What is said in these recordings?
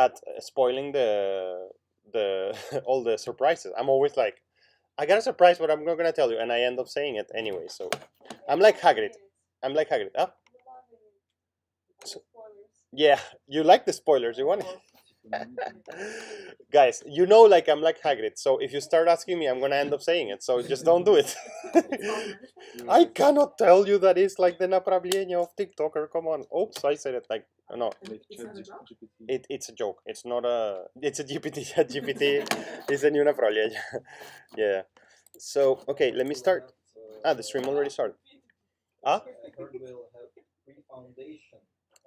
at spoiling the all the surprises. I'm always like, I got a surprise, but I'm not gonna tell you, and I end up saying it anyway. So I'm like Hagrid. I'm like Hagrid. Huh? Yeah, you like the spoilers. You want guys, you know, like I'm like Hagrid. So if you start asking me, I'm gonna end up saying it. So just don't do it. I cannot tell you that it's like the направление of TikToker. Come on. Oops, I said it like no. It's a joke. It's not a. It's a GPT. A GPT is a new направление. Yeah. So okay, let me start. Ah, the stream already started. Ah.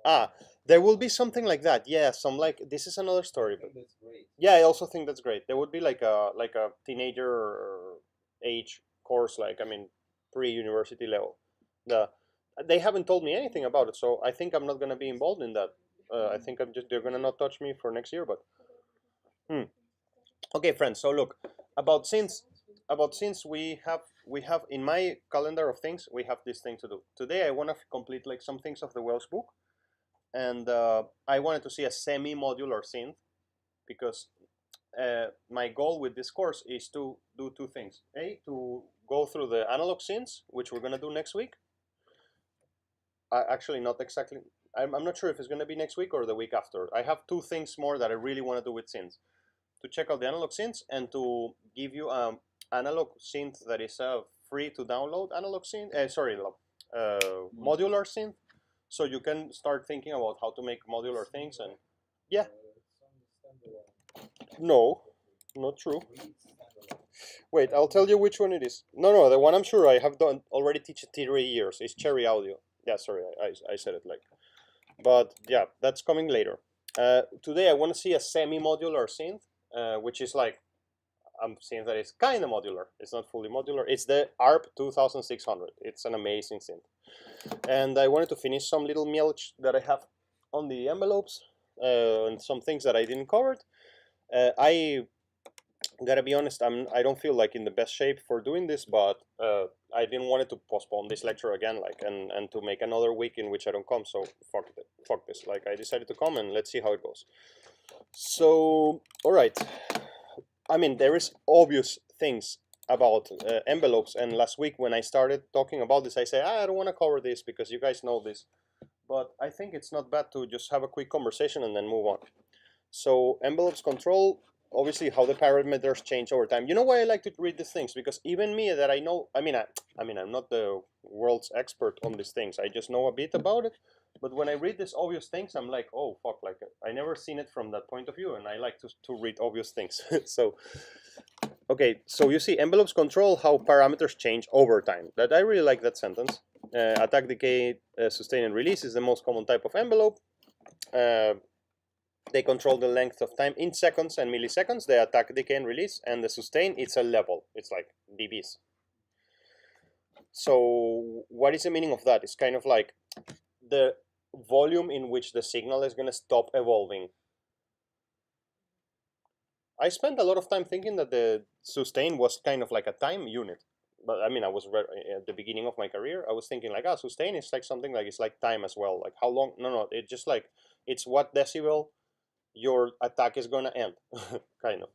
Ah, there will be something like that. Yeah, some like this is another story. But yeah, I also think that's great. There would be like a teenager age course, like I mean, pre-university level. The they haven't told me anything about it, so I think I'm not gonna be involved in that. I think I'm just they're gonna not touch me for next year. But okay, friends. So look about since we have in my calendar of things we have this thing to do today. I want to complete like some things of the Welsh book, and I wanted to see a semi-modular synth because my goal with this course is to do two things. To go through the analog synths, which we're gonna do next week. Actually, not exactly. I'm not sure if it's gonna be next week or the week after. I have two things more that I really want to do with synths. To check out the analog synths and to give you analog synth that is free to download analog synth. Modular synth. So you can start thinking about how to make modular things and yeah. No, not true. Wait, I'll tell you which one it is. No, the one I'm sure I have done already teach 3 years is Cherry Audio. Yeah, sorry, I said it like. But yeah, that's coming later. Today I want to see a semi-modular synth, which is like I'm saying that it's kind of modular. It's not fully modular. It's the ARP 2600. It's an amazing synth. And I wanted to finish some little milch that I have on the envelopes and some things that I didn't cover. I gotta be honest, I don't feel like in the best shape for doing this, but I didn't want to postpone this lecture again, like and to make another week in which I don't come. So fuck this. Like I decided to come and let's see how it goes. So all right. I mean, there is obvious things about envelopes, and last week when I started talking about this, I said I don't want to cover this because you guys know this, but I think it's not bad to just have a quick conversation and then move on. So envelopes control, obviously how the parameters change over time. You know why I like to read these things? Because even me that I know, I mean I'm not the world's expert on these things. I just know a bit about it. But when I read these obvious things, I'm like, oh fuck, like I never seen it from that point of view, and I like to read obvious things. So, okay, so you see, envelopes control how parameters change over time. That I really like that sentence. Attack, decay, sustain, and release is the most common type of envelope. They control the length of time in seconds and milliseconds. The attack, decay, and release, and the sustain, it's a level. It's like dBs. So what is the meaning of that? It's kind of like the volume in which the signal is going to stop evolving. I spent a lot of time thinking that the sustain was kind of like a time unit. But I mean, I was at the beginning of my career, I was thinking like, sustain is like something like, it's like time as well. Like how long? No, it's just like, it's what decibel your attack is going to end, kind of.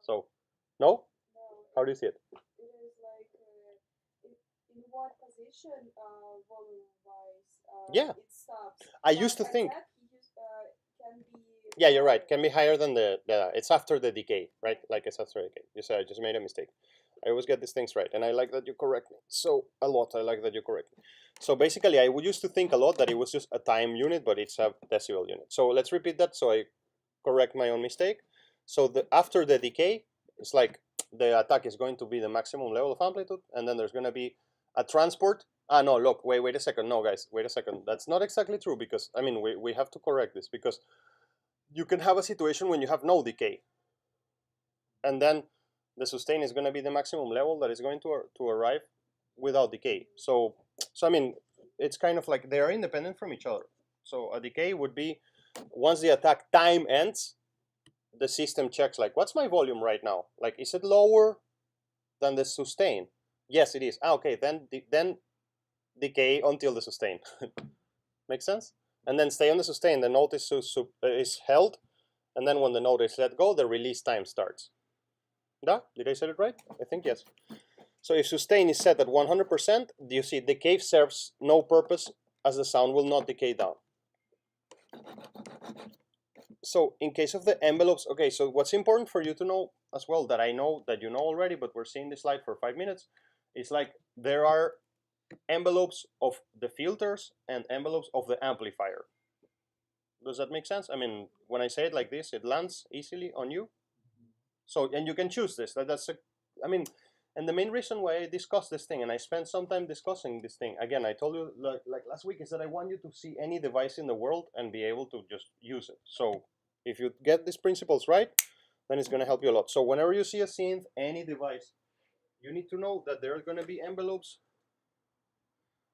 So, no? How do you see it? It is like in what position volume-wise Yeah. it stops. I used to think. Can be. Yeah, you're right. Can be higher than the it's after the decay, right? Like it's after decay. You said I just made a mistake. I always get these things right, and I like that you correct me. So a lot. I like that you correct me. So basically, I would used to think a lot that it was just a time unit, but it's a decibel unit. So let's repeat that. So I correct my own mistake. So after the decay, it's like the attack is going to be the maximum level of amplitude, and then there's going to be a transport. Ah, no, look, wait a second. No, guys, wait a second. That's not exactly true because, I mean, we have to correct this because you can have a situation when you have no decay. And then the sustain is going to be the maximum level that is going to arrive without decay. So I mean, it's kind of like they are independent from each other. So a decay would be once the attack time ends, the system checks like, what's my volume right now? Like, is it lower than the sustain? Yes, it is. Okay, then decay until the sustain. Makes sense? And then stay on the sustain. The note is held And then when the node is let go, the release time starts. Da? Did I say it right? I think yes. So if sustain is set at 100%, you see decay serves no purpose as the sound will not decay down. So in case of the envelopes, okay, so what's important for you to know as well, that I know that you know already, but we're seeing this slide for 5 minutes, is like there are envelopes of the filters and envelopes of the amplifier. Does that make sense? I mean, when I say it like this, it lands easily on you. So, and you can choose this. That's a, I mean, and the main reason why I discussed this thing, and I spent some time discussing this thing, again, I told you like last week, is that I want you to see any device in the world and be able to just use it. So if you get these principles right, then it's going to help you a lot. So whenever you see a synth, any device, you need to know that there are going to be envelopes.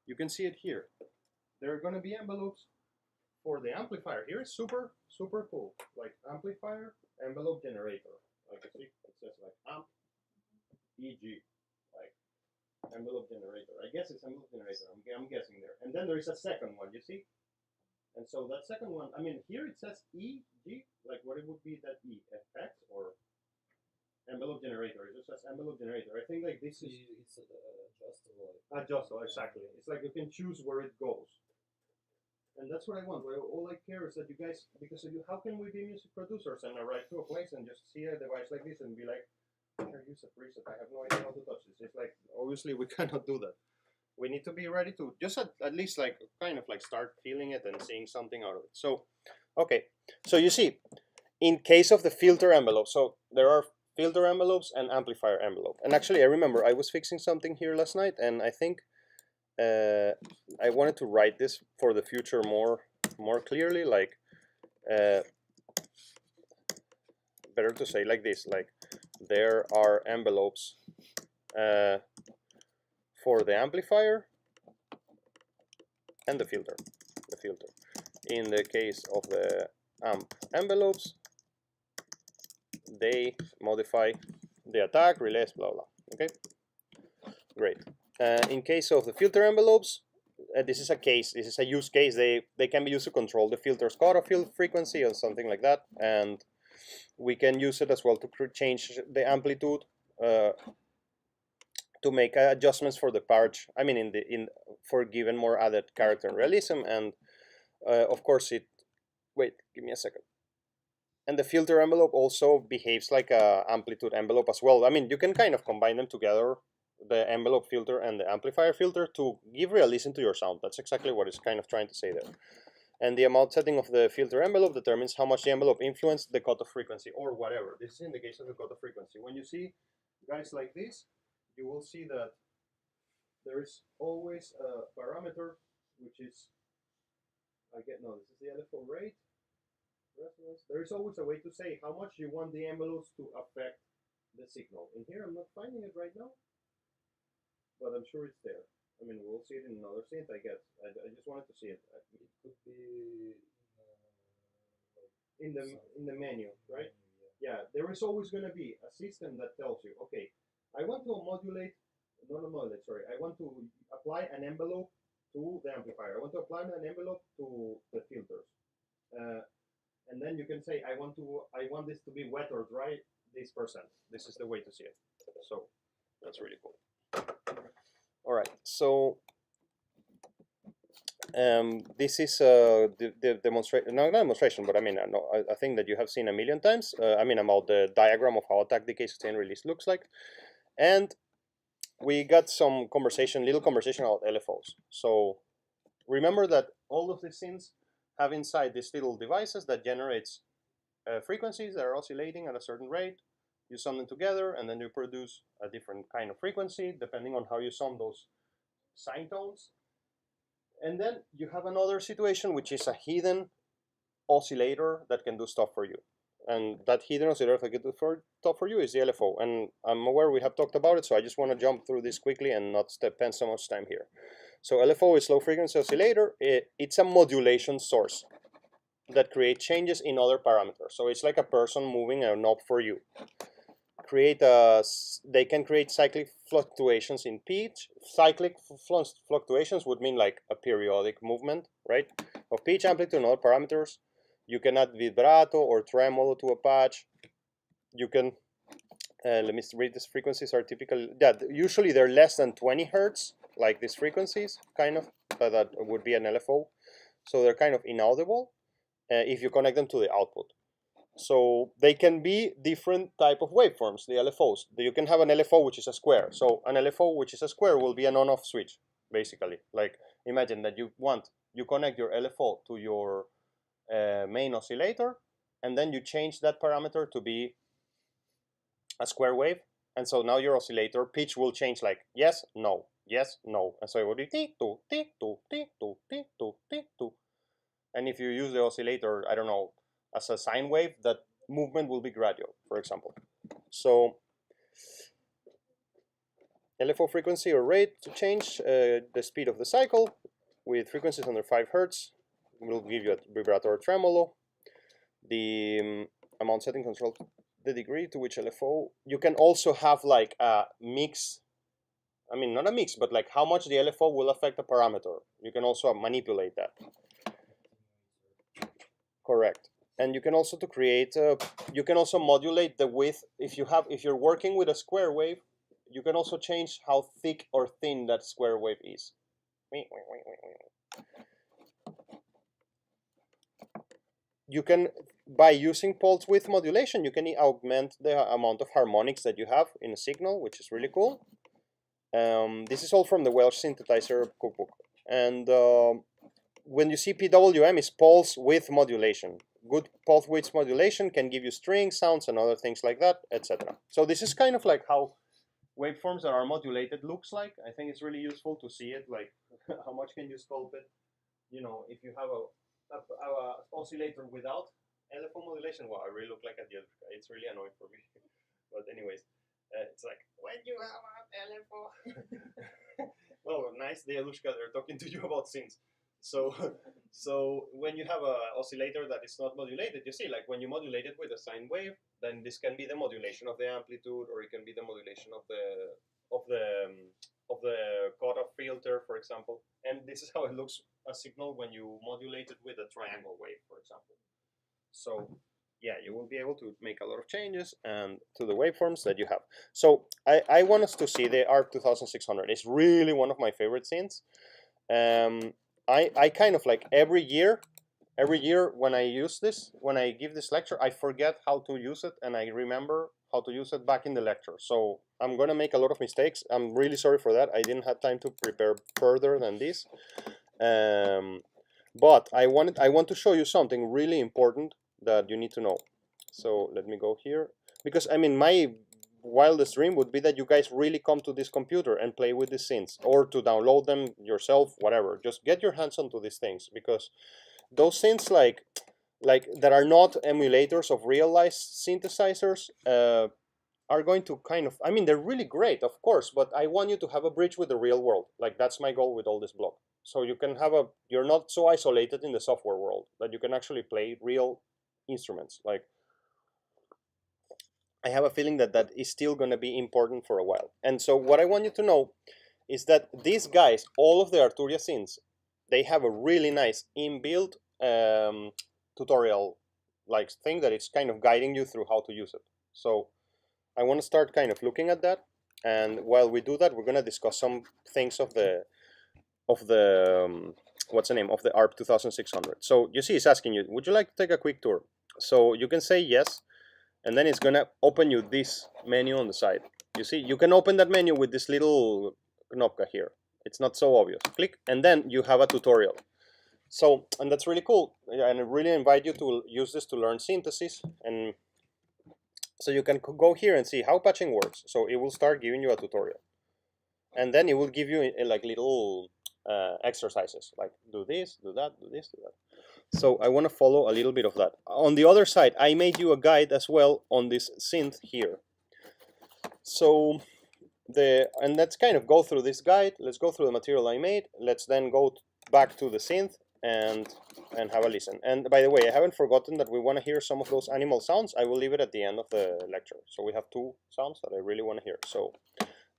You can see it here. There are going to be envelopes for the amplifier. Here is super, super cool. Like amplifier, envelope generator. Like you see, it says like amp, EG, like envelope generator. I guess it's envelope generator. I'm guessing there. And then there is a second one, you see? And so that second one, I mean, here it says EG, like what it would be that E, effects or envelope generator. It just says envelope generator. I think like this is it's adjustable. Adjustable, exactly. It's like you can choose where it goes. And that's what I want. All I care is that you guys, because of you, how can we be music producers and arrive to a place and just see a device like this and be like, here, use a preset. I have no idea how to touch this. It's like, obviously we cannot do that. We need to be ready to just at least like kind of like start feeling it and seeing something out of it. So, okay. So you see, in case of the filter envelope, so there are filter envelopes and amplifier envelope. And actually, I remember I was fixing something here last night, and I think I wanted to write this for the future more clearly, like better to say like this, like there are envelopes for the amplifier and the filter. In the case of the amp envelopes, they modify the attack, release, blah blah. Okay, great. In case of the filter envelopes, this is a case. This is a use case. They can be used to control the filter's cutoff field frequency or something like that, and we can use it as well to change the amplitude to make adjustments for the patch. I mean, for given more added character and realism, and of course it. Wait, give me a second. And the filter envelope also behaves like a amplitude envelope as well. I mean, you can kind of combine them together, the envelope filter and the amplifier filter, to give realism to your sound. That's exactly what it's kind of trying to say there. And the amount setting of the filter envelope determines how much the envelope influences the cutoff frequency or whatever. This is in the case of the cutoff frequency. When you see guys like this, you will see that there is always a parameter, which is, this is the LFO rate. Reference. There is always a way to say how much you want the envelopes to affect the signal. In here, I'm not finding it right now, but I'm sure it's there. I mean, we'll see it in another synth, I guess. I just wanted to see it. It could be in the menu, right? Yeah, there is always going to be a system that tells you, okay, I want to modulate, I want to apply an envelope to the amplifier. I want to apply an envelope to the filters. And then you can say, I want this to be wet or dry, this percent. This is the way to see it. So that's really cool. All right, so this is the demonstration, not demonstration, but I mean, I think that you have seen a million times. I mean, about the diagram of how attack, decay, sustain, release looks like. And we got some little conversation about LFOs. So remember that all of these things have inside these little devices that generates frequencies that are oscillating at a certain rate. You sum them together, and then you produce a different kind of frequency depending on how you sum those sine tones. And then you have another situation, which is a hidden oscillator that can do stuff for you. And that hidden oscillator that can do stuff for you is the LFO. And I'm aware we have talked about it, so I just want to jump through this quickly and not spend so much time here. So LFO is low frequency oscillator. It's a modulation source that creates changes in other parameters. So it's like a person moving a knob for you. They can create cyclic fluctuations in pitch. Cyclic fluctuations would mean like a periodic movement, right, of pitch, amplitude, and other parameters. You can add vibrato or tremolo to a patch. You can, let me read these frequencies are typical, yeah, usually they're less than 20 hertz, like these frequencies, kind of, that would be an LFO. So they're kind of inaudible if you connect them to the output. So they can be different type of waveforms, the LFOs. You can have an LFO which is a square. So an LFO which is a square will be an on-off switch, basically. Like imagine that you connect your LFO to your main oscillator, and then you change that parameter to be a square wave, and so now your oscillator pitch will change like yes, no, yes, no, and so it will be t two t two t two t two t two. And if you use the oscillator, I don't know, as a sine wave, that movement will be gradual, for example. So LFO frequency or rate to change the speed of the cycle with frequencies under 5 hertz will give you a vibrato or tremolo. The amount setting control the degree to which LFO. You can also have like a mix. I mean, not a mix, but like how much the LFO will affect a parameter. You can also manipulate that. Correct. And you can also you can also modulate the width. If you're working with a square wave, you can also change how thick or thin that square wave is. You can, by using pulse width modulation, you can augment the amount of harmonics that you have in a signal, which is really cool. This is all from the Welsh synthesizer cookbook. And when you see PWM, is pulse width modulation. Good pulse width modulation can give you string sounds and other things like that, etc. So this is kind of like how waveforms that are modulated looks like. I think it's really useful to see it, like how much can you sculpt it. You know, if you have a oscillator without LFO modulation, well, I really look like a Dielushka. It's really annoying for me. But anyways, it's like, when you have an LFO. Well, nice Dielushka, they're talking to you about synths. So when you have an oscillator that is not modulated, you see, like when you modulate it with a sine wave, then this can be the modulation of the amplitude, or it can be the modulation of the cutoff filter, for example. And this is how it looks, a signal when you modulate it with a triangle wave, for example. So yeah, you will be able to make a lot of changes and to the waveforms that you have. So I want us to see the ARP 2600. It's really one of my favorite synths. I kind of like every year when I use this, when I give this lecture, I forget how to use it, and I remember how to use it back in the lecture. So I'm gonna make a lot of mistakes. I'm really sorry for that. I didn't have time to prepare further than this. But I want to show you something really important that you need to know. So let me go here, because I mean, my wildest dream would be that you guys really come to this computer and play with these synths, or to download them yourself, whatever. Just get your hands onto these things, because those synths like that are not emulators of real life synthesizers are going to kind of, I mean, they're really great, of course, but I want you to have a bridge with the real world. Like, that's my goal with all this blog. So you can have you're not so isolated in the software world, that you can actually play real instruments. Like, I have a feeling that that is still going to be important for a while. And so what I want you to know is that these guys, all of the Arturia synths, they have a really nice inbuilt tutorial like thing that it's kind of guiding you through how to use it. So I want to start kind of looking at that, and while we do that, we're going to discuss some things of the what's the name of the ARP 2600. So you see, it's asking you, would you like to take a quick tour? So you can say yes, and then it's going to open you this menu on the side. You see, you can open that menu with this little knopka here. It's not so obvious. Click, and then you have a tutorial. So, and that's really cool, and I really invite you to use this to learn synthesis. And so you can go here and see how patching works. So it will start giving you a tutorial, and then it will give you like little exercises, like do this, do that, do this, do that. So I want to follow a little bit of that. On the other side, I made you a guide as well on this synth here. So and let's kind of go through this guide. Let's go through the material I made. Let's then go back to the synth and have a listen. And by the way, I haven't forgotten that we want to hear some of those animal sounds. I will leave it at the end of the lecture. So we have 2 sounds that I really want to hear. So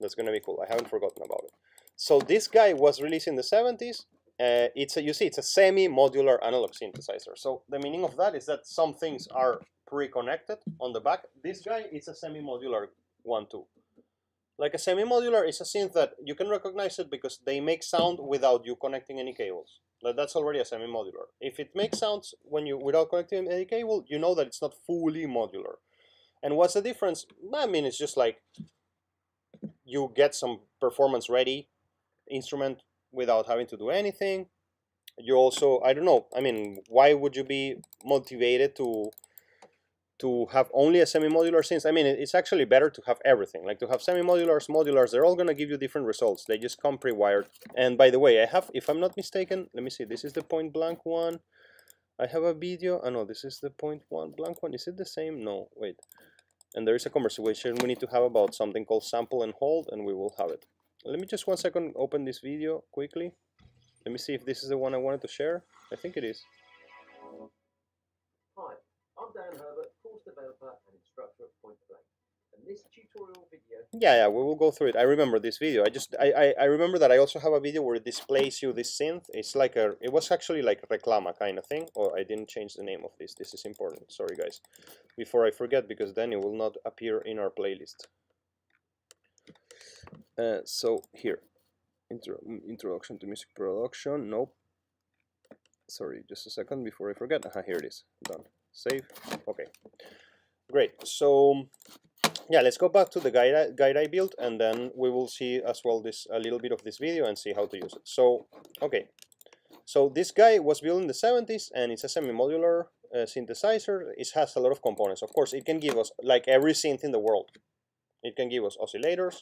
that's going to be cool. I haven't forgotten about it. So this guy was released in the 70s. you see, it's a semi-modular analog synthesizer. So the meaning of that is that some things are pre-connected on the back. This guy is a semi-modular one too. Like a semi-modular is a synth that you can recognize it because they make sound without you connecting any cables. That's already a semi-modular. If it makes sounds without connecting any cable, you know that it's not fully modular. And what's the difference? I mean, it's just like you get some performance ready instrument without having to do anything. You also, I don't know, I mean, why would you be motivated to have only a semi-modular synth? I mean, it's actually better to have everything, like to have semi-modulars, modulars. They're all going to give you different results. They just come pre-wired. And by the way, I have, if I'm not mistaken, let me see, this is the point blank one. I have a video. Oh no, this is the point blank one. Is it the same? No, wait. And there is a conversation we need to have about something called sample and hold, and we will have it. Let me just 1 second open this video quickly. Let me see if this is the one I wanted to share. I think it is. Hi, I'm Dan Herbert, course developer and instructor at Point Blank. And this tutorial video... Yeah, we will go through it. I remember this video. I remember that I also have a video where it displays you this synth. It's like it was actually like a reclama kind of thing. Oh, I didn't change the name of this. This is important. Sorry, guys. Before I forget, because then it will not appear in our playlist. So here, introduction to music production. Nope. Sorry, just a second before I forget. Here it is. Done. Save. Okay. Great. So yeah, let's go back to the guide I built, and then we will see as well a little bit of this video and see how to use it. So okay. So this guy was built in the 70s, and it's a semi-modular synthesizer. It has a lot of components. Of course, it can give us like every synth in the world. It can give us oscillators.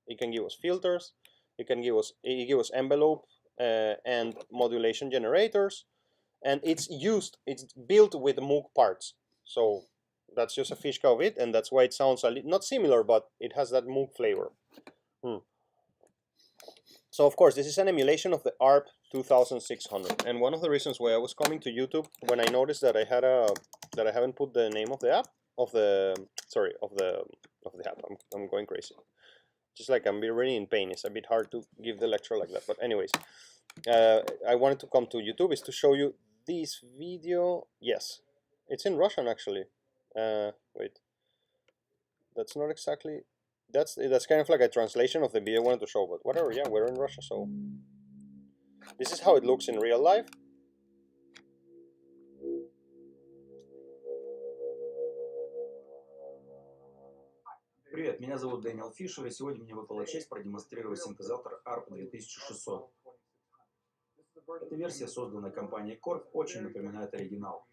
It can give us filters. It give us envelope and modulation generators, and it's built with Moog parts. So that's just a fishka of it, and that's why it sounds not similar, but it has that Moog flavor. So of course, this is an emulation of the ARP 2600, and one of the reasons why I was coming to YouTube when I noticed that I haven't put the name of the app of the app. I'm going crazy. Just like I'm really in pain. It's a bit hard to give the lecture like that. But anyways, I wanted to come to YouTube is to show you this video. Yes, it's in Russian actually. Wait, that's not exactly. That's kind of like a translation of the video I wanted to show. But whatever. Yeah, we're in Russia, so this is how it looks in real life. Привет, меня зовут Дэниел Фишер, и сегодня мне выпала честь продемонстрировать синтезатор ARP-2600. Эта версия, созданная компанией Korg, очень напоминает оригинал.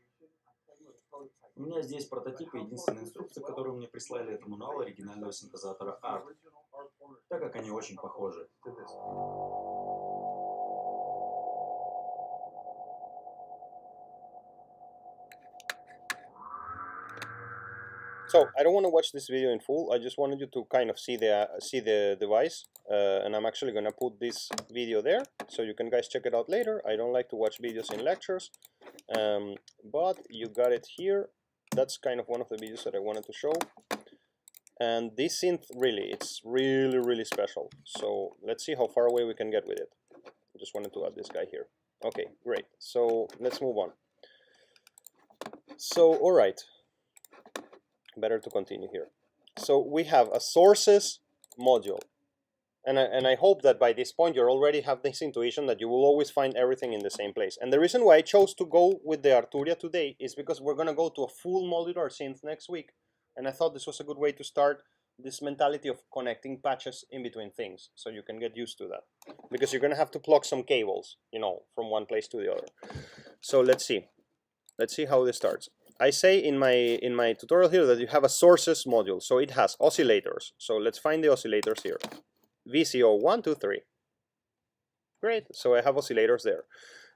У меня здесь прототип и единственная инструкция, которую мне прислали, это мануал оригинального синтезатора ARP, так как они очень похожи. So I don't want to watch this video in full. I just wanted you to kind of see the device, and I'm actually gonna put this video there so you can guys check it out later. I don't like to watch videos in lectures, but you got it here. That's kind of one of the videos that I wanted to show. And this synth it's really special. So let's see how far away we can get with it. I just wanted to add this guy here. Okay, great. So let's move on. So all right. Better to continue here. So we have a sources module, and I hope that by this point you already have this intuition that you will always find everything in the same place. And the reason why I chose to go with the Arturia today is because we're going to go to a full modular synth next week, and I thought this was a good way to start this mentality of connecting patches in between things, so you can get used to that, because you're going to have to plug some cables, you know, from one place to the other. So let's see how this starts. I say in my tutorial here that you have a sources module, so it has oscillators. So let's find the oscillators here. VCO 1, 2, 3. Great. So I have oscillators there.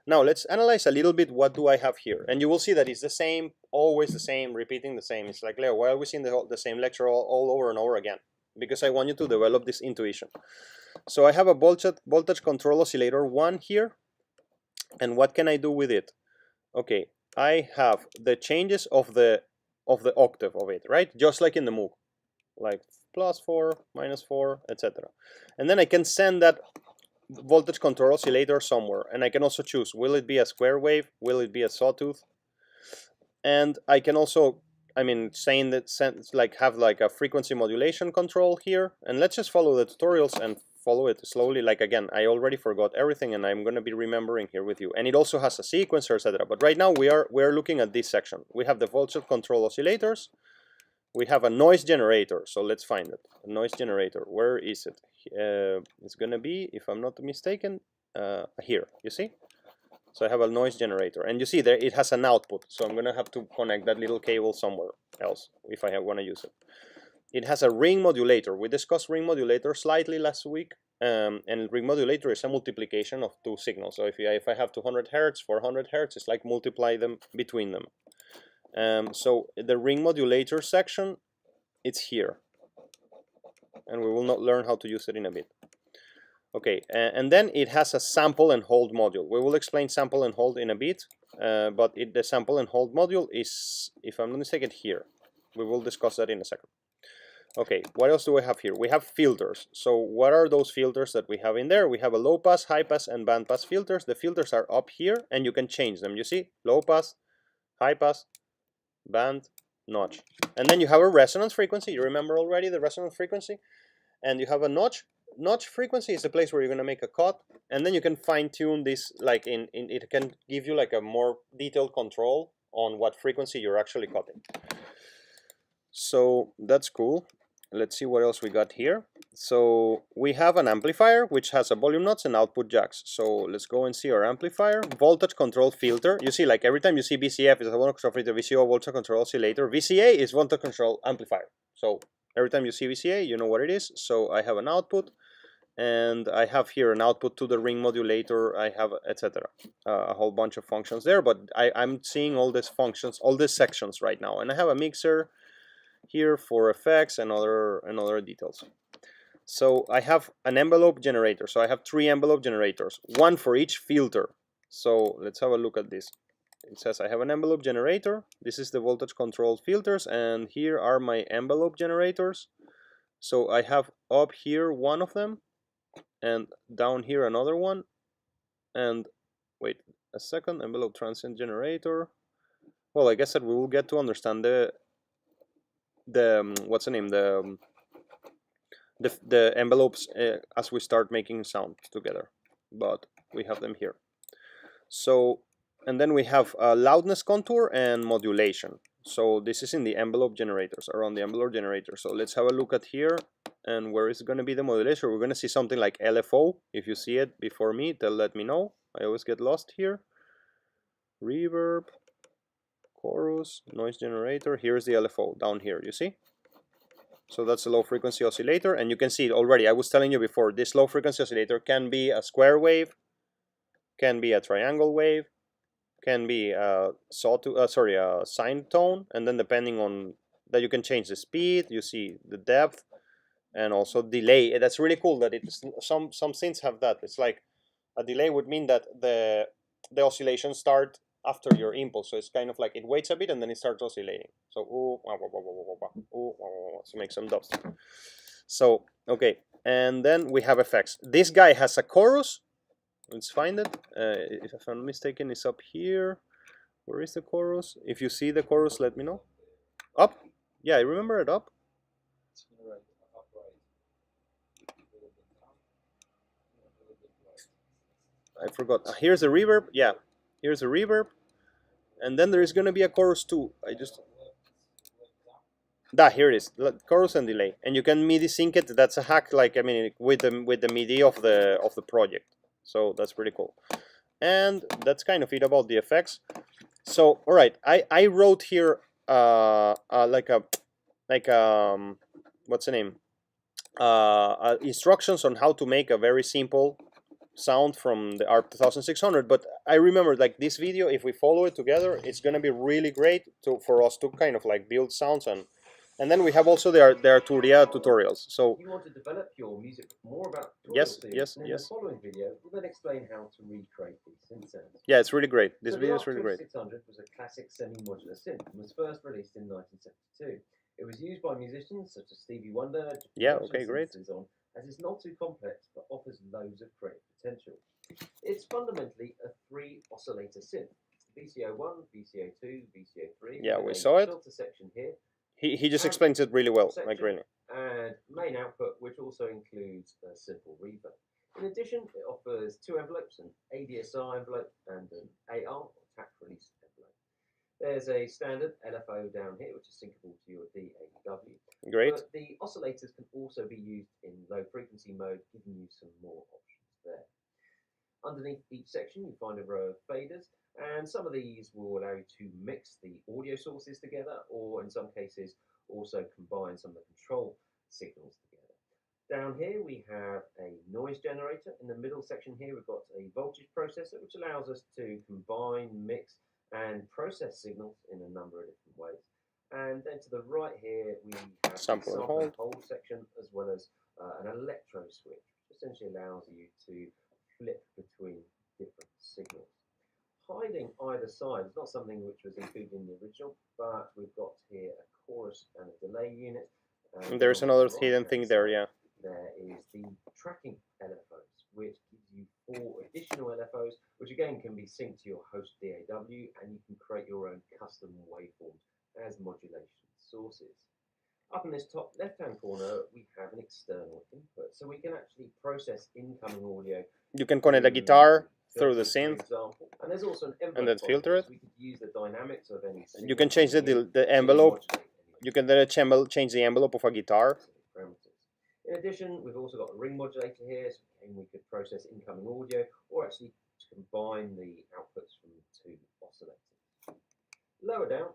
Now let's analyze a little bit. What do I have here? And you will see that it's the same, always the same, repeating the same. It's like, Leo, why are we seeing the same lecture all over and over again? Because I want you to develop this intuition. So I have a voltage control oscillator 1 here, and what can I do with it? Okay. I have the changes of the octave of it, right? Just like in the Moog, like +4, -4, etc. And then I can send that voltage control oscillator somewhere, and I can also choose, will it be a square wave, will it be a sawtooth, and I can also, I mean, saying that like have like a frequency modulation control here, and let's just follow the tutorials and follow it slowly. Like again, I already forgot everything, and I'm going to be remembering here with you. And it also has a sequencer, etc. But right now we're looking at this section. We have the voltage control oscillators. We have a noise generator. So let's find it. A noise generator. Where is it? It's going to be, if I'm not mistaken, here. You see? So I have a noise generator, and you see there it has an output. So I'm going to have to connect that little cable somewhere else if I want to use it. It has a ring modulator. We discussed ring modulator slightly last week, and ring modulator is a multiplication of two signals. So if I have 200 hertz, 400 hertz, it's like multiply them between them. So the ring modulator section, it's here, and we will not learn how to use it in a bit. Okay, and then it has a sample and hold module. We will explain sample and hold in a bit, but the sample and hold module is, if I'm not mistaken, here. We will discuss that in a second. Okay, what else do we have here? We have filters. So what are those filters that we have in there? We have a low pass, high pass, and band pass filters. The filters are up here, and you can change them. You see, low pass, high pass, band, notch. And then you have a resonance frequency. You remember already the resonance frequency? And you have a notch. Notch frequency is the place where you're going to make a cut, and then you can fine tune this, like it can give you like a more detailed control on what frequency you're actually cutting. So that's cool. Let's see what else we got here. So we have an amplifier which has a volume knots and output jacks. So let's go and see our amplifier. Voltage control filter. You see, like every time you see VCF is a voltage control filter, VCO voltage control oscillator. VCA is voltage control amplifier. So every time you see VCA, you know what it is. So I have an output, and I have here an output to the ring modulator. I have etc. A whole bunch of functions there, but I'm seeing all these functions, all these sections right now, and I have a mixer here for effects and other details. So I have an envelope generator. So I have 3 envelope generators, one for each filter. So let's have a look at this. It says I have an envelope generator. This is the voltage controlled filters, and here are my envelope generators. So I have up here one of them, and down here another one, and wait a second, envelope transient generator. Well, I guess that we will get to understand the what's the name, the envelopes as we start making sound together, but we have them here. So, and then we have loudness contour and modulation. So this is in the envelope generators, around the envelope generator. So let's have a look at here, and where is going to be the modulation. We're going to see something like LFO. If you see it before me, let me know. I always get lost here. Reverb, chorus, noise generator. Here's the LFO down here, you see? So that's a low frequency oscillator, and you can see it already. I was telling you before, this low frequency oscillator can be a square wave, can be a triangle wave, can be a sine tone, and then depending on that you can change the speed, you see the depth, and also delay. That's really cool that it's some synths have that. It's like a delay would mean that the oscillations start after your impulse, so it's kind of like it waits a bit and then it starts oscillating. So to make some dubs. So okay, and then we have effects. This guy has a chorus. Let's find it. If I'm not mistaken, it's up here. Where is the chorus? If you see the chorus, let me know. Up? Yeah, I remember it up. I forgot. Here's the reverb. Yeah, here's a reverb, and then there is going to be a chorus too. Here it is, chorus and delay, and you can MIDI sync it. That's a hack, like I mean, with the MIDI of the project. So that's pretty cool, and that's kind of it about the effects. So all right, I wrote here what's the name? Instructions on how to make a very simple sound from the ARP 2600, but I remember like this video, if we follow it together, it's gonna be really great for us to kind of like build sounds, and then we have also the Arturia tutorials. So you want to develop your music more about yes. in the following video we'll then explain how to recreate these synth sounds. Yeah, it's really great. This So video is really great. The ARP 2600 was a classic semi-modular synth and was first released in 1972. It was used by musicians such as Stevie Wonder. Yeah, okay, great. On, as it's not too complex but offers loads of creative potential. It's fundamentally a 3 oscillator synth. VCO1, VCO2, VCO3. Yeah, we saw it. Filter section here. He just explains it really well, like really. And main output, which also includes a simple reverb. In addition, it offers 2 envelopes, an ADSR envelope and an AR, or tack release envelope. There's a standard LFO down here, which is syncable to your DAW. Great. But the oscillators can also be used in low frequency mode, giving you some more options there. Underneath each section, you find a row of faders, and some of these will allow you to mix the audio sources together, or in some cases, also combine some of the control signals together. Down here, we have a noise generator. In the middle section here, we've got a voltage processor, which allows us to combine, mix, and process signals in a number of different ways. And then to the right here, we have Sample and and hold section, as well as an electro switch, which essentially allows you to flip between different signals. Hiding either side is not something which was included in the original, but we've got here a chorus and a delay unit. And there's another hidden thing there, yeah. There is the tracking LFOs, which gives you 4 additional LFOs, which again can be synced to your host DAW, and you can create your own custom waveforms as modulation sources. Up in this top left-hand corner, we have an external input, so we can actually process incoming audio. You can connect a guitar through the synth, and there's also an envelope and then filter it. We could use the dynamics of any. You can change the envelope. You can then change the envelope of a guitar. In addition, we've also got a ring modulator here, so we could process incoming audio, or actually combine the outputs from 2 oscillators. Lower down,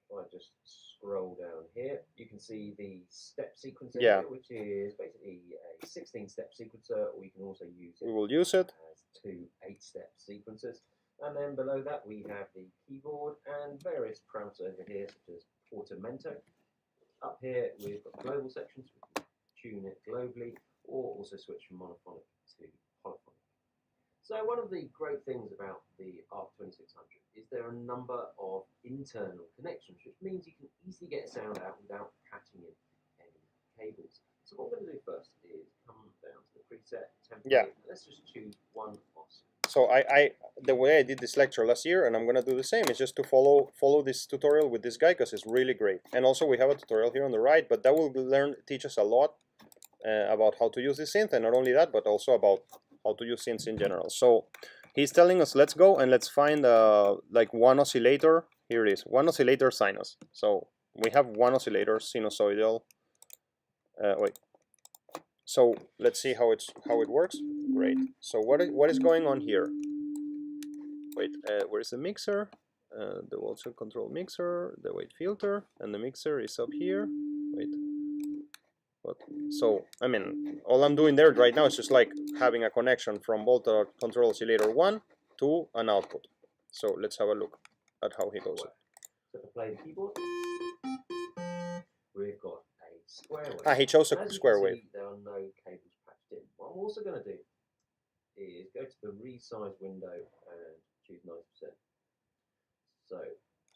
if I just scroll down here, you can see the step sequencer, here, which is basically a 16-step sequencer, or you can also use it. We will use it as 2 8-step sequencers. And then below that, we have the keyboard and various parameters over here, such as portamento. Up here, we've got global sections. We can tune it globally, or also switch from monophonic to polyphonic. So one of the great things about the ARP2600 is there are a number of internal connections, which means you can easily get sound out without patching in any cables. So what we're going to do first is come down to the preset template. Yeah. Let's just choose one os. So the way I did this lecture last year, and I'm gonna do the same, is just to follow this tutorial with this guy, because it's really great. And also we have a tutorial here on the right, but that will teach us a lot about how to use this synth, and not only that, but also about how to use synths in general. So he's telling us, let's go and let's find like one oscillator. Here it is, one oscillator sinus. So we have one oscillator sinusoidal. Wait. So let's see how it works. Great. So what is going on here? Wait, where's the mixer? The voltage control mixer, the weight filter, and the mixer is up here. Wait. What? So I mean, all I'm doing there right now is just like having a connection from voltage control oscillator 1 to an output. So let's have a look at how he goes. So to play the keyboard, we've got a square wave. He chose a square wave. There are no cables patched in. What I'm also going to do is go to the resize window and choose 90%. So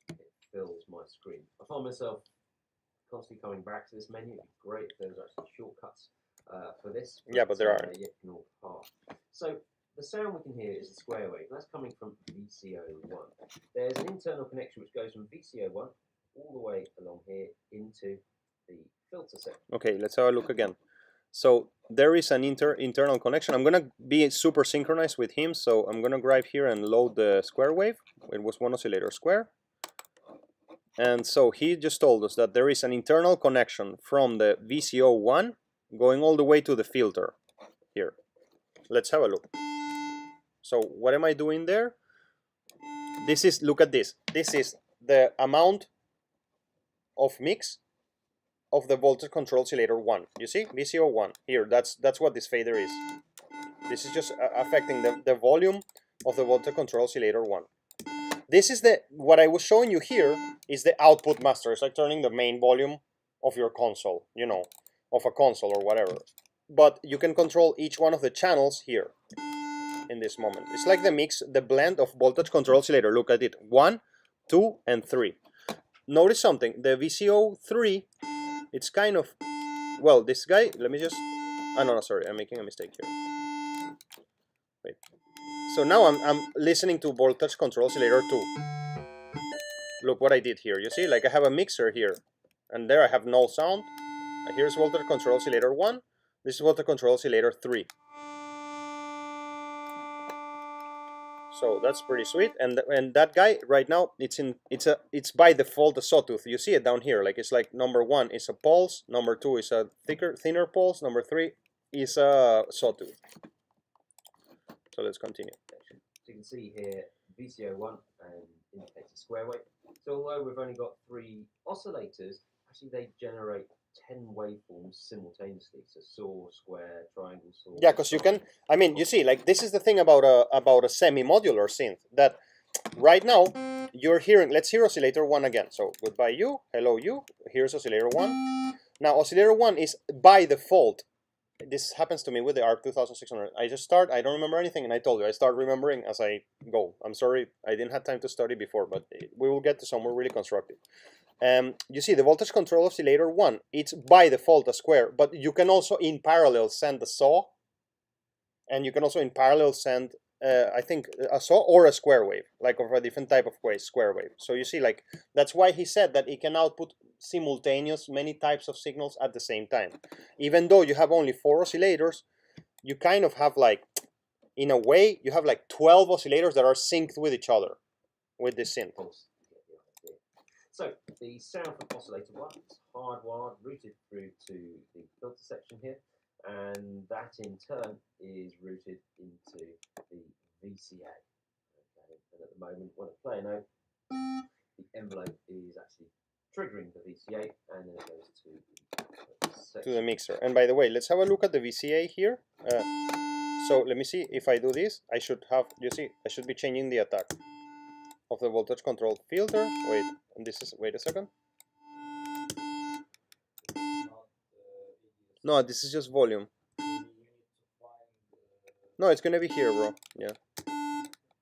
it fills my screen. I find myself constantly coming back to this menu. It'd be great if there was actually shortcuts for this. Yeah, but there are. You can all pass. So the sound we can hear is a square wave. That's coming from VCO1. There's an internal connection which goes from VCO1 all the way along here into the filter section. Okay, let's have a look again. So there is an internal connection. I'm gonna be super synchronized with him, so I'm gonna grab here and load the square wave. It was one oscillator square. And so he just told us that there is an internal connection from the VCO1 going all the way to the filter here. Let's have a look. So what am I doing there? This is, look at this. This is the amount of mix of the voltage control oscillator 1. You see? VCO1. Here, that's what this fader is. This is just affecting the volume of the voltage control oscillator 1. This is what I was showing you here is the output master. It's like turning the main volume of your console, you know, of a console or whatever. But you can control each one of the channels here in this moment. It's like the mix, the blend of voltage control oscillator. Look at it, 1, 2, and 3. Notice something, the VCO3 it's kind of, well, this guy, let me just, oh no, sorry, I'm making a mistake here. Wait. So now I'm listening to voltage control oscillator 2. Look what I did here. You see, like I have a mixer here, and there I have no sound. Here's voltage control oscillator 1. This is voltage control oscillator 3. So that's pretty sweet. And that guy right now, it's by default a sawtooth. You see it down here. Like it's like number 1 is a pulse, number 2 is a thinner pulse, number 3 is a sawtooth. So let's continue. So you can see here VCO1 and indicates a square wave. So although we've only got 3 oscillators, actually they generate 10 waveforms simultaneously. So saw, square, triangle, saw. Yeah, because you can, I mean, you see, like this is the thing about a semi-modular synth, that right now you're hearing, let's hear oscillator 1 again. So goodbye you, hello you, here's oscillator 1. Now oscillator 1 is by default. This happens to me with the ARP 2600. I just start, I don't remember anything, and I told you, I start remembering as I go. I'm sorry, I didn't have time to study before, but we will get to somewhere really constructive. You see, the voltage control oscillator 1, it's by default a square, but you can also in parallel send a saw, and you can also in parallel send, I think, a saw or a square wave, like of a different type of square wave. So you see, like, that's why he said that it can output simultaneous many types of signals at the same time. Even though you have only 4 oscillators, you kind of have like, in a way, you have like 12 oscillators that are synced with each other with this synth. So the sound from oscillator 1 is hardwired, routed through to the filter section here, and that in turn is routed into the VCA. Okay. And at the moment, when I play a note, the envelope is actually triggering the VCA, and then it goes to the mixer. And by the way, let's have a look at the VCA here. So let me see if I do this. I should have, you see, I should be changing the attack of the voltage control filter. Wait, and this is, wait a second. No, this is just volume. No, it's gonna be here, bro. Yeah.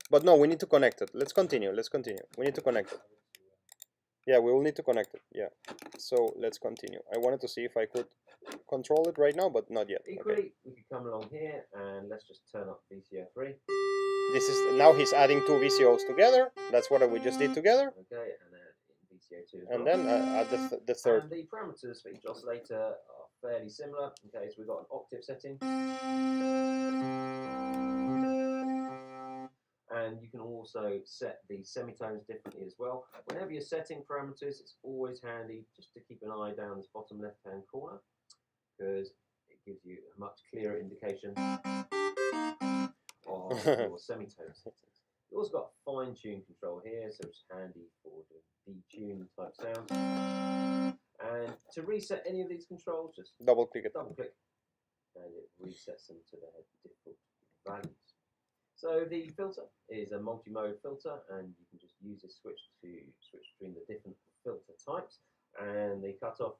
But no, we need to connect it. Let's continue. Let's continue. We need to connect it. Yeah, we will need to connect it. Yeah. So let's continue. I wanted to see if I could control it right now, but not yet. Equally, okay. we could come along here and let's just turn up VCO3. This is, now he's adding 2 VCOs together. That's what we just did together. Okay, and then VCO2 as and well. then add the third. And the parameters for each oscillator are fairly similar. Okay, so we've got an octave setting. And you can also set the semitones differently as well. Whenever you're setting parameters, it's always handy just to keep an eye down this bottom left-hand corner, because it gives you a much clearer indication of your semitone settings. You've also got fine-tune control here, so it's handy for the detune type sounds. And to reset any of these controls, just Double-click it. double-click, and it resets them to their default values. So the filter is a multi-mode filter, and you can just use this switch to switch between the different filter types, and the cutoff.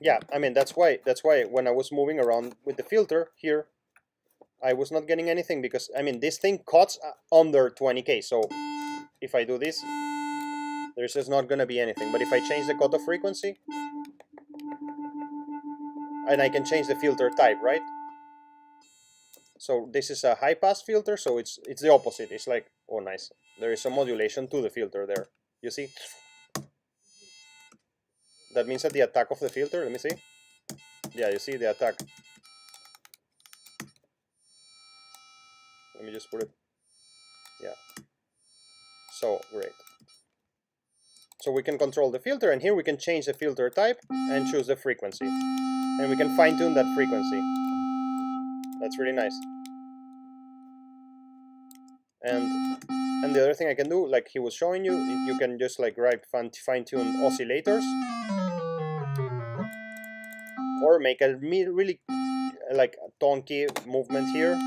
Yeah, I mean that's why when I was moving around with the filter here, I was not getting anything, because I mean this thing cuts under 20K. So if I do this, there's just not gonna be anything. But if I change the cutoff frequency, and I can change the filter type, right? So this is a high pass filter, so it's the opposite. It's like, oh nice, there is a modulation to the filter there. You see? That means that the attack of the filter, let me see. Yeah, you see the attack. Let me just put it. Yeah. So great. So we can control the filter, and here we can change the filter type and choose the frequency. And we can fine tune that frequency. That's really nice. And the other thing I can do, like he was showing you, you can just like fine-tune oscillators, or make a really like a tonky movement here.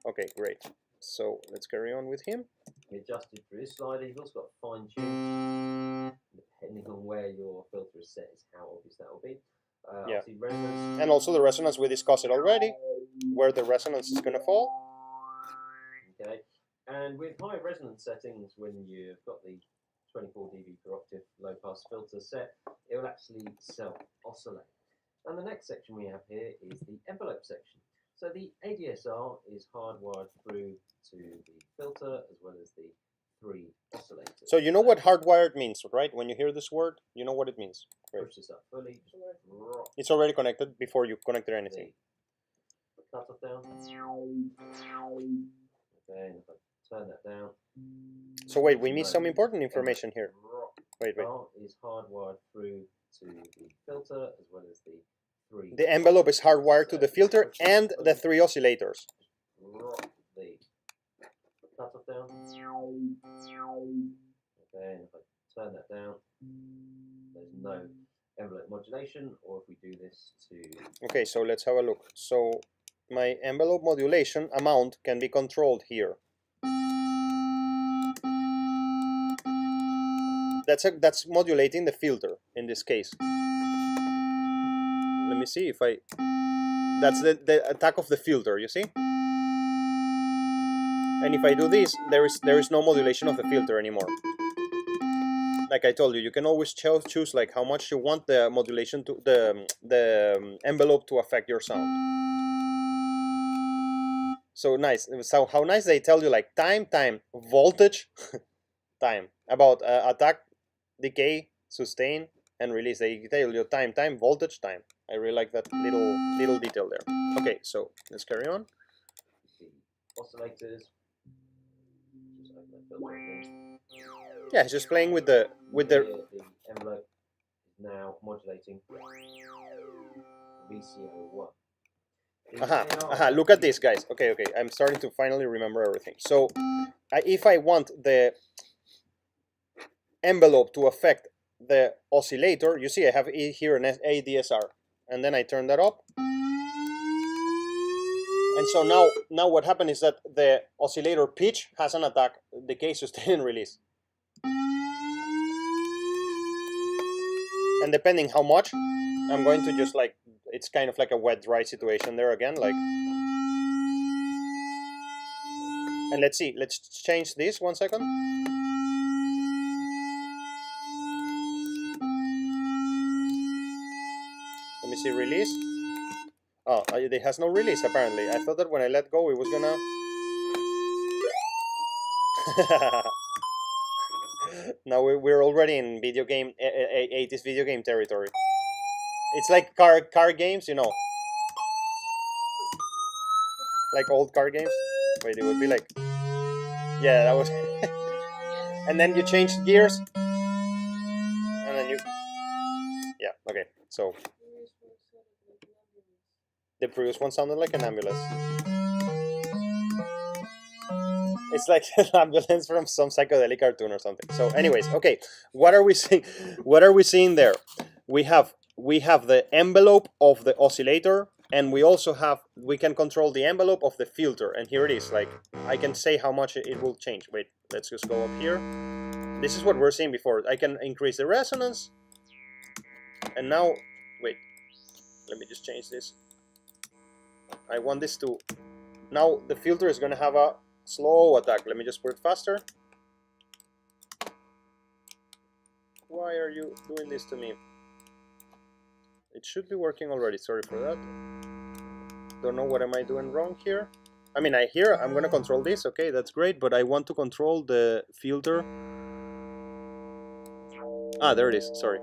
Okay, great. So let's carry on with him. We adjusted through this slider. You've also got fine tune. Depending on where your filter is set, is how obvious that will be. Yeah. Resonance. And also the resonance, we discussed it already, where the resonance is going to fall. Okay. And with high resonance settings, when you've got the 24 dB per octave low pass filter set, it will actually self-oscillate. And the next section we have here is the envelope section. So the ADSR is hardwired through to the filter as well as the 3 oscillators. So you know what hardwired means, right? When you hear this word, you know what it means. Right. Push this up fully. Rock It's already connected before you connected anything. the cutoff down. Okay, and if I turn that down. So wait, we missed some important information here. Wait. Is hardwired through to the filter as well as the 3. The envelope is hardwired to the filter and the 3 oscillators. Rock the cutoff down. Okay, and if I turn that down, there's no envelope modulation, or if we do this to... Okay, so let's have a look. So my envelope modulation amount can be controlled here. That's modulating the filter in this case. Let me see if I... That's the attack of the filter, you see? And if I do this, there is no modulation of the filter anymore. Like I told you, you can always choose like how much you want the modulation to the envelope to affect your sound. So nice. So how nice they tell you like time, voltage, time about attack, decay, sustain, and release. They tell you time, voltage, time. I really like that little detail there. Okay, so let's carry on. Oscillators. Just open that filter again. Yeah, it's just playing with the The envelope is now modulating VCO1. Look at this, guys. Okay, I'm starting to finally remember everything. So if I want the envelope to affect the oscillator, you see I have here an ADSR, and then I turn that up. And so now what happened is that the oscillator pitch has an attack, decay, sustain, and release. And depending how much, I'm going to just like, it's kind of like a wet dry situation there again, like. And let's see, let's change this 1 second. Let me see release. Oh, it has no release apparently. I thought that when I let go it was gonna... Now we're already in video game, 80s video game territory. It's like car games, you know. Like old car games. Wait, it would be like... Yeah, that was... And then you change gears. And then you... Yeah, okay, so... The previous one sounded like an ambulance. It's like an ambulance from some psychedelic cartoon or something. So anyways, okay, what are we seeing? What are we seeing there? We have the envelope of the oscillator, and we can control the envelope of the filter. And here it is, like I can say how much it will change. Wait, let's just go up here. This is what we're seeing before. I can increase the resonance. And now, wait, let me just change this. I want this to, now the filter is going to have a slow attack. Let me just put it faster. Why are you doing this to me? It should be working already, sorry for that. Don't know what am I doing wrong here. I mean, I'm going to control this, okay, that's great, but I want to control the filter. Ah, there it is, sorry.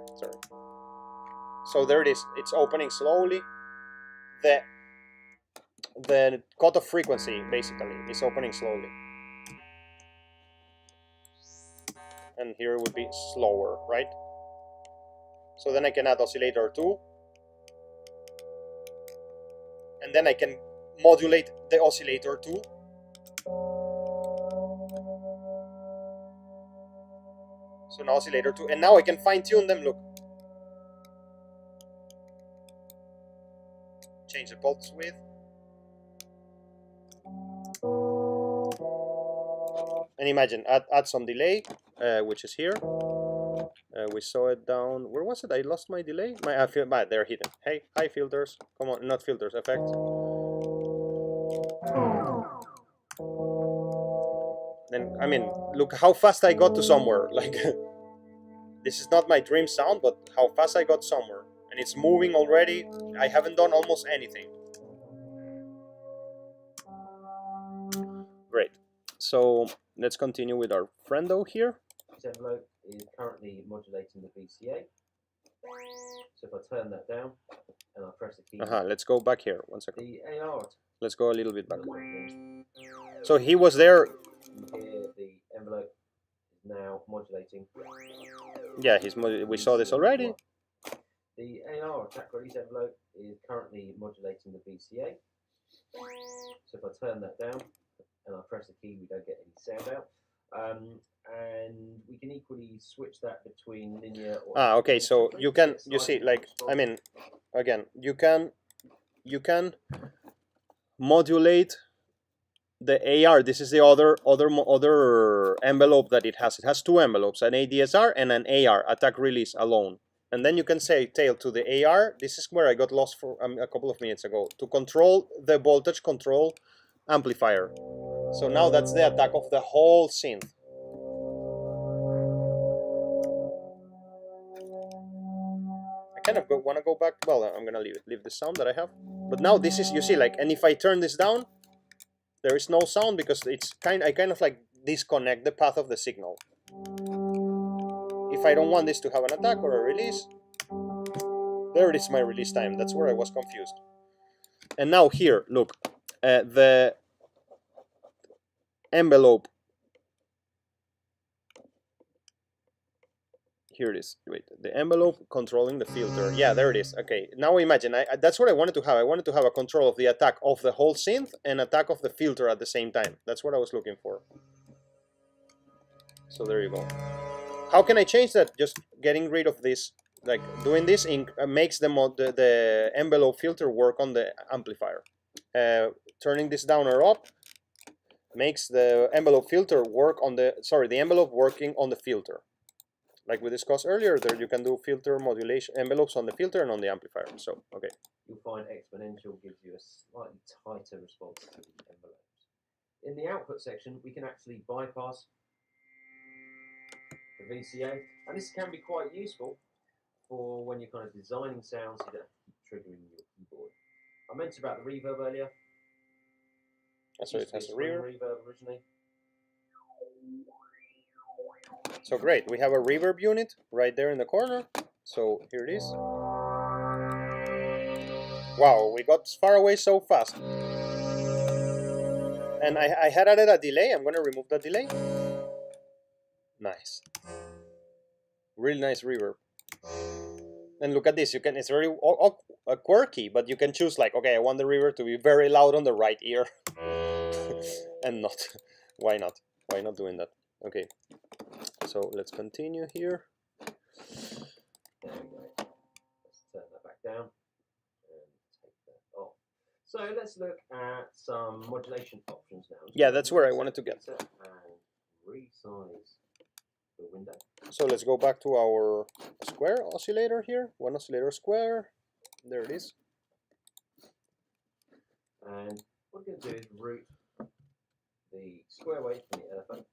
So there it is, it's opening slowly. The cutoff frequency basically is opening slowly, and here it would be slower, right? So then I can add oscillator 2, and then I can modulate the oscillator 2. So now oscillator 2, and now I can fine-tune them. Look, change the pulse width. And imagine, add some delay, which is here. We saw it down. Where was it? I lost my delay. They're hidden. Hey, hi filters. Come on, not filters, effects. And I mean, look how fast I got to somewhere. Like, this is not my dream sound, but how fast I got somewhere. And it's moving already. I haven't done almost anything. Great. So let's continue with our friendo here. This envelope is currently modulating the VCA. So if I turn that down and I press the key, Let's go back here. 1 second. the AR. Let's go a little bit back. So he was there. Here the envelope is now modulating. Yeah, we saw this already. The AR attack release envelope is currently modulating the VCA. So if I turn that down and I press the key, we don't get any sound out. And we can equally switch that between linear or okay, so you see, like, I mean, again, you can modulate the AR. This is the other envelope that it has. It has two envelopes, an ADSR and an AR, attack release alone. And then you can say tail to the AR. This is where I got lost for a couple of minutes ago, to control the voltage control amplifier. So now that's the attack of the whole synth. I kind of want to go back. Well, I'm gonna leave the sound that I have. But now this is, you see, like, and if I turn this down, there is no sound because it's I kind of like disconnect the path of the signal. If I don't want this to have an attack or a release, there it is, my release time. That's where I was confused. And now here, look, the envelope. Here it is. Wait, the envelope controlling the filter. Yeah, there it is. Okay, now imagine, that's what I wanted to have. I wanted to have a control of the attack of the whole synth and attack of the filter at the same time. That's what I was looking for. So there you go. How can I change that? Just getting rid of this, like doing this makes the envelope filter work on the amplifier. Turning this down or up makes the envelope filter work on the, the envelope working on the filter. Like we discussed earlier, there you can do filter modulation envelopes on the filter and on the amplifier. So, okay. You'll find exponential gives you a slightly tighter response to the envelopes. In the output section, we can actually bypass the VCA, and this can be quite useful for when you're kind of designing sounds, you don't have to keep triggering your keyboard. I mentioned about the reverb earlier. So it has a reverb originally. So great, we have a reverb unit right there in the corner. So here it is. Wow, we got far away so fast. And I had added a delay. I'm going to remove the delay. Nice. Really nice reverb. And look at this. You can, it's very quirky, but you can choose like, okay, I want the reverb to be very loud on the right ear. And not. Why not? Why not doing that? Okay. So let's continue here. There we go. Let's turn that back down and take that off. So let's look at some modulation options now. Yeah, that's where I wanted to get. And resize the window. So let's go back to our square oscillator here. One oscillator square. There it is. And what we're going to do is route the square wave from the LFO.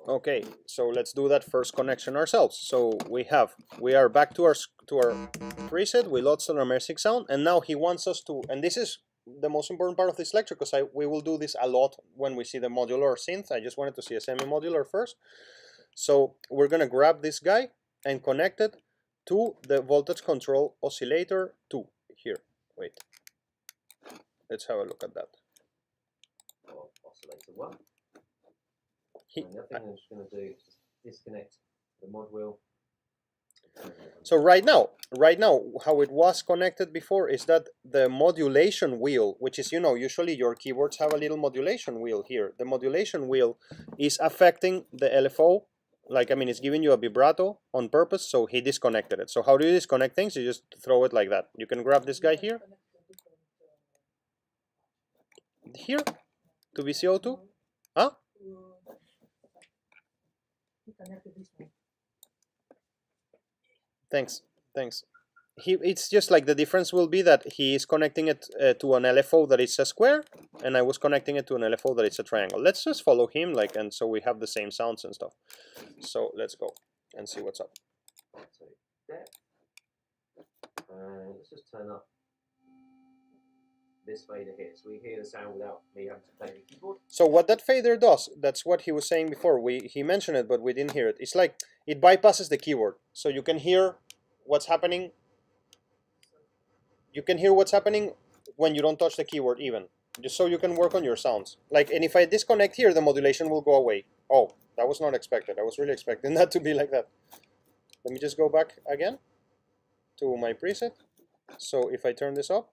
Okay, so let's do that first connection ourselves. So we are back to our preset. We lost our immersive sound, and now he wants us to, and this is the most important part of this lecture because we will do this a lot when we see the modular synth. I just wanted to see a semi-modular first. So we're gonna grab this guy and connect it to the voltage control oscillator 2 here. Wait, let's have a look at that. Oscillator 1. And the other thing I'm just going to do is just disconnect the mod wheel. So right now, how it was connected before is that the modulation wheel, which is, you know, usually your keyboards have a little modulation wheel here. The modulation wheel is affecting the LFO. Like, I mean, it's giving you a vibrato on purpose, so he disconnected it. So how do you disconnect things? You just throw it like that. You can grab this guy here. Here. To VCO2? Huh? Thanks. it's just like the difference will be that he is connecting it to an LFO that is a square, and I was connecting it to an LFO that is a triangle. Let's just follow him, like, and so we have the same sounds and stuff. So let's go and see what's up. So depth, and let's just turn up this fader here, so we hear the sound without me having to play the keyboard. So what that fader does, that's what he was saying before. He mentioned it, but we didn't hear it. It's like it bypasses the keyboard, so you can hear what's happening. You can hear what's happening when you don't touch the keyboard even, just so you can work on your sounds. Like, and if I disconnect here, the modulation will go away. Oh, that was not expected. I was really expecting that to be like that. Let me just go back again to my preset. So if I turn this up,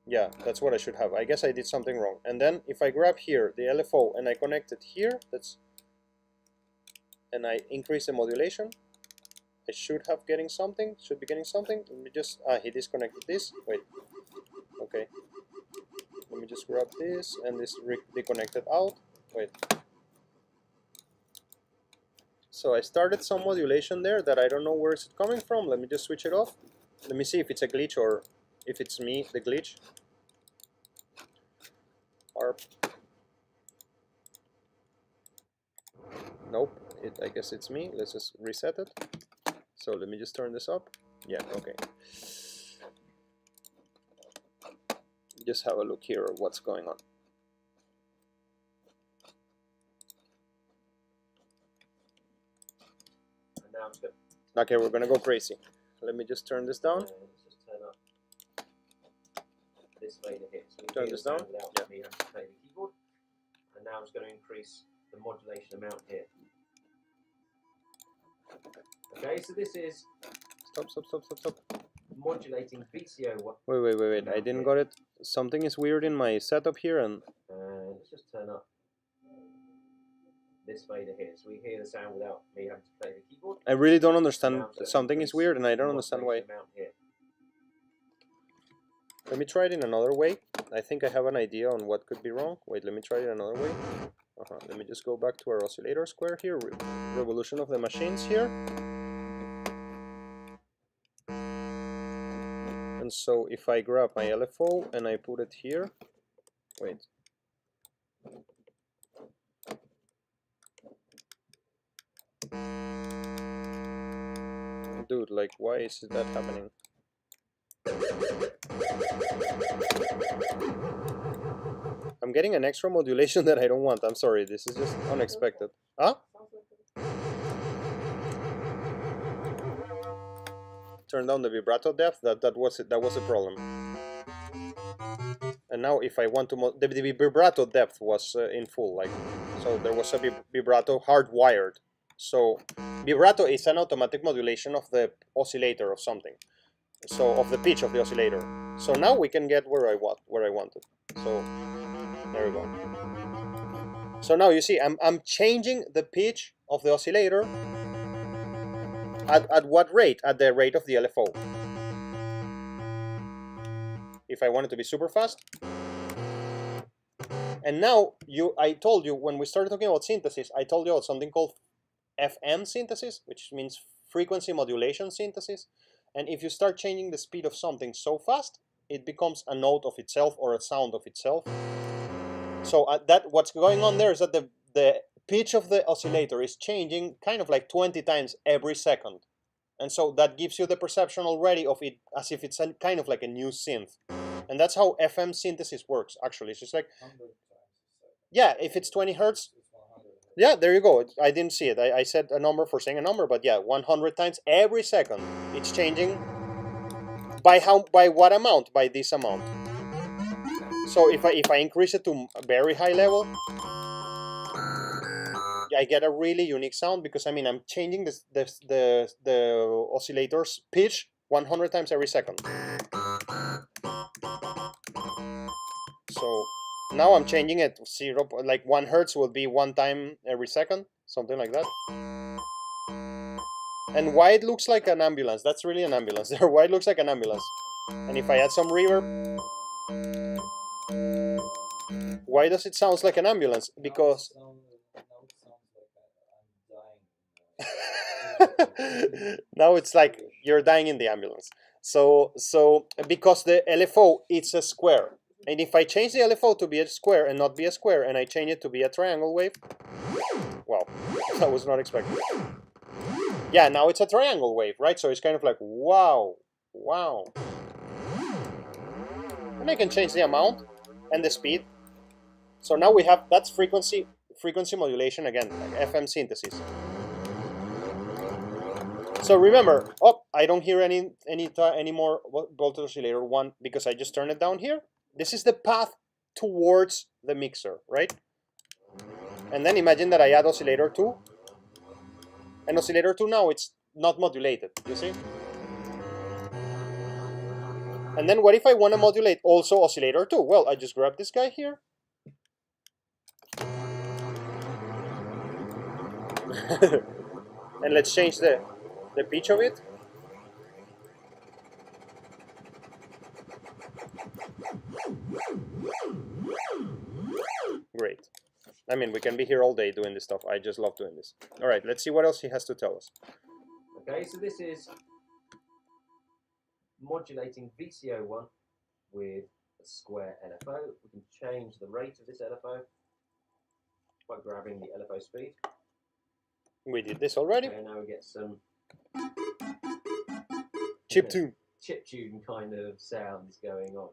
yeah, that's what I should have. I guess I did something wrong. And then if I grab here the LFO and I connect it here, and I increase the modulation, I should be getting something. Let me just, he disconnected this. Wait, okay. Let me just grab this and this reconnected out. Wait. So I started some modulation there that I don't know where it's coming from. Let me just switch it off. Let me see if it's a glitch or if it's me, the glitch. Harp. Nope, I guess it's me. Let's just reset it. So let me just turn this up. Yeah, okay. Just have a look here at what's going on. And now I'm good. Okay, we're gonna go crazy. Let me just turn this down. Let's just turn up this fader here, so we Turn hear this the sound down. without Yeah. me having to play the keyboard. And now I'm just going to increase the modulation amount here. Okay, so this is Stop. modulating VCO. Wait. I didn't got it. Something is weird in my setup here, and Let's just turn up this fader here, so we hear the sound without me having to play the keyboard. I really don't understand. Now I'm gonna Something is increase weird, and I don't the understand why. modulation amount here. Let me try it in another way. I think I have an idea on what could be wrong. Wait, let me try it another way. Let me just go back to our oscillator square here. Revolution of the machines here. And so if I grab my LFO and I put it here. Wait. Dude, like, why is that happening? I'm getting an extra modulation that I don't want. I'm sorry, this is just unexpected. Huh? Turn down the vibrato depth. That was the problem. And now if I want to the vibrato depth was in full, like, so there was a vibrato hardwired. So vibrato is an automatic modulation of the oscillator of something. So of the pitch of the oscillator. So now we can get where I wanted. So there we go. So now you see I'm changing the pitch of the oscillator at what rate? At the rate of the LFO. If I want it to be super fast. And now I told you when we started talking about synthesis, I told you about something called FM synthesis, which means frequency modulation synthesis. And if you start changing the speed of something so fast, it becomes a note of itself or a sound of itself. So what's going on there is that the pitch of the oscillator is changing kind of like 20 times every second. And so that gives you the perception already of it as if it's kind of like a new synth. And that's how FM synthesis works, actually. It's just like, yeah, if it's 20 hertz, yeah, there you go. I didn't see it. I said a number for saying a number, but yeah, 100 times every second. It's changing by what amount? By this amount. So if I increase it to a very high level, I get a really unique sound because I mean I'm changing the oscillator's pitch 100 times every second. So now I'm changing it 1 hertz will be 1 time every second, something like that. And why it looks like an ambulance? That's really an ambulance there. Why it looks like an ambulance? And if I add some reverb, why does it sound like an ambulance? Because now it's like you're dying in the ambulance. So because the LFO it's a square, and if I change the LFO to be a square and not be a square, and I change it to be a triangle wave, wow, I was not expecting. Yeah, now it's a triangle wave, right? So it's kind of like wow, wow. And I can change the amount and the speed. So now we have that's frequency modulation again, like FM synthesis. So remember, oh, I don't hear any more voltage oscillator 1 because I just turned it down here. This is the path towards the mixer, right? And then imagine that I add oscillator 2. And oscillator 2 now it's not modulated, you see? And then what if I want to modulate also oscillator 2? Well, I just grab this guy here. And let's change the pitch of it. Great. I mean, we can be here all day doing this stuff. I just love doing this. All right, let's see what else he has to tell us. Okay, so this is modulating VCO1 with a square LFO. We can change the rate of this LFO by grabbing the LFO speed. We did this already. Okay, now we get some Chiptune. Chiptune kind of sounds going on.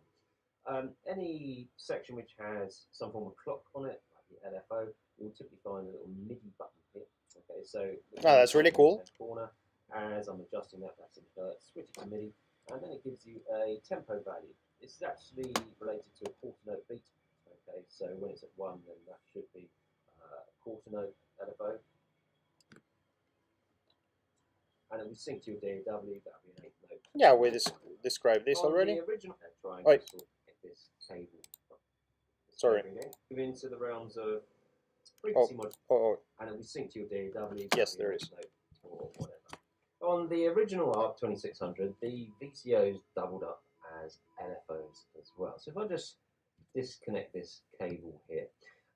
Any section which has some form of clock on it, like the LFO, you'll typically find a little MIDI button here. Okay, so that's really cool. Corner, as I'm adjusting that, that's in hertz, switch it to MIDI, and then it gives you a tempo value. This is actually related to a quarter note beat. Okay, so when it's at 1, then that should be a quarter note LFO. And it will sync to your DAW, that'll be an 8th note. Yeah, we described this on already. The original trying Oi. to get this cable. Sorry. Move into the realms of frequency modulation, and it will sync to your DAW. Yes, there is. Or whatever. On the original ARC 2600, the VCOs doubled up as LFOs as well. So if I just disconnect this cable here,